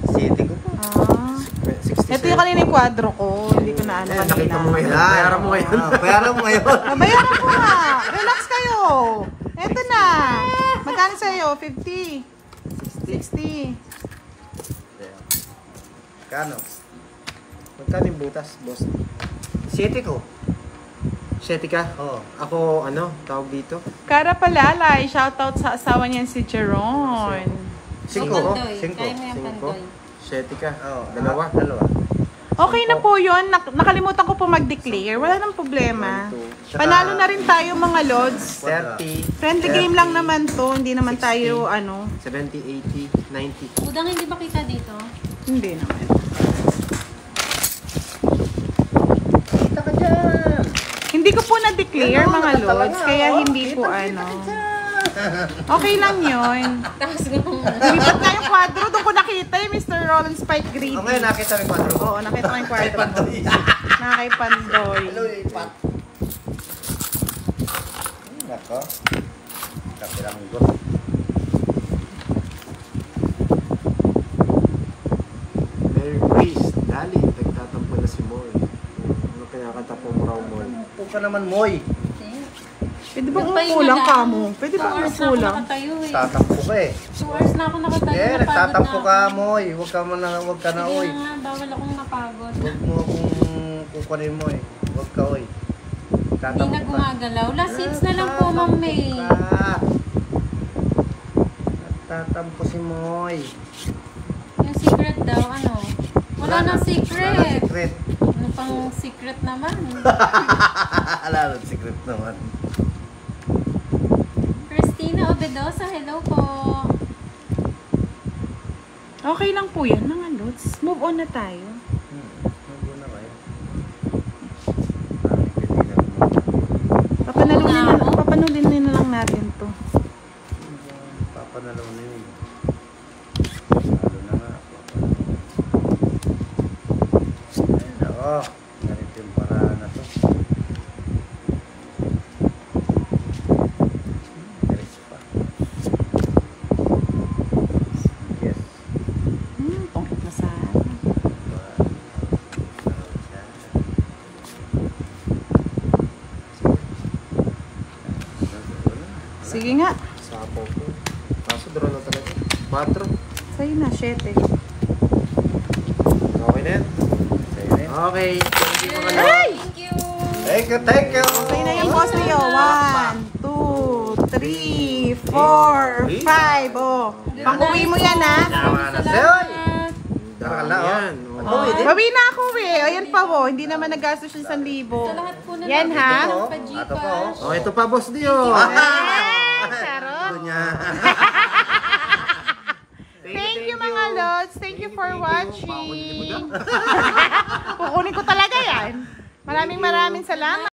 City ko pa. Ah. 67. Ito yung kanina yung kwadro ko. Hindi ko na ano Eh, nakita mo ngayon. Yan. Bayaran mo ngayon. Bayaran mo ngayon. Bayaran ko nga. Relax kayo. Ito na. Magkano sa'yo? 50. 60. Kano? Magkano yung butas, boss? City ko. 7 ka? Oo. Ako, ano, tawag dito? Kara palalay. Shoutout sa asawa niyan si Jeron. 5. Pandoy. 5. Kaya mo yung pandoy. 7 ka? Oo. Dalawa? Dalawa. Okay na po yun. Nakalimutan ko po mag-declare. Wala nang problema. 1, 2, Tsaka- Panalo na rin tayo mga Lods. 30, Friendly game lang naman to. Hindi naman tayo, 70, 80, 90. Udang hindi ba kita dito? hindi naman. Kita ka dyan. Hindi ko po na-declare Yan, mga nakatalaga, Lods. Kaya oh. hindi po Okay lang yun. Tapos kung Lipat nga yung kwadro. Doon ko nakita yung Mr. Roland Spike Greedy. O ngayon nakita mo yung quadro ko. Oo, nakita ko yung Ay, kwadro ko. pandoy. Nakay Pandoy. Hello, lipat. Nako. Kapilang got. Mary Grace, Dali, nagtatampo na si Moy. Ano kinakanta po mo raw, Moy? Huwag ka naman, Moy. Pwede ba Nagpahinga umukulang lang. ka mo? Pwede ba 2 hours na ako umukulang? nakatayo eh. Tatampo ka eh. 2 hours na ako nakatayo. Eh, napagod nagtatampo na ka, ako. Moy. Huwag ka na, oy. Sige na nga, bawal akong napagod. Huwag mo akong kukunin mo eh. Huwag ka, oy. Hindi Tatampo na ka. gumagalaw. Last seats na lang po, Ma'am May. Tatampo si Moy. Yung secret daw, ano? Wala nang Wala secret. nang secret. Ano pang secret naman? Wala nang secret naman. Christina Obedosa, hello po. Okay lang po yan mga Lods. Move on na tayo. Maguna kayo. Papanulin na lang natin to. Papanalo na yun. Lalo na nga. Oo. Ganito yung paraan na to. Diretso pa. Yes. Tungkol na sana. Sige nga. Sapaw po. Kaso draw na talaga. 4. Sa'yo na, 7. Okay na yan. Okay. Thank you mga lods. Ay! Thank you. Thank you, thank you. Sa'yo na yung boss niyo. 1, 2, 3, 4, 5. Oh. Pang-uwi mo yan, ha? Tama na sa'yo. Salamat. Dami yan. Oh. Pag-uwi din. Bawi na ako eh. O, yan pa oh. Hindi naman nagastos yung 1,000. Sa lahat po na Yan, ha? Ito po. pa-Gcash. Ito po. Oh, ito pa, Boss Dio. Yes, charot. Ito niya. Thank you mga lods. Thank you for watching. Kukunin ko talaga yan. Maraming salamat.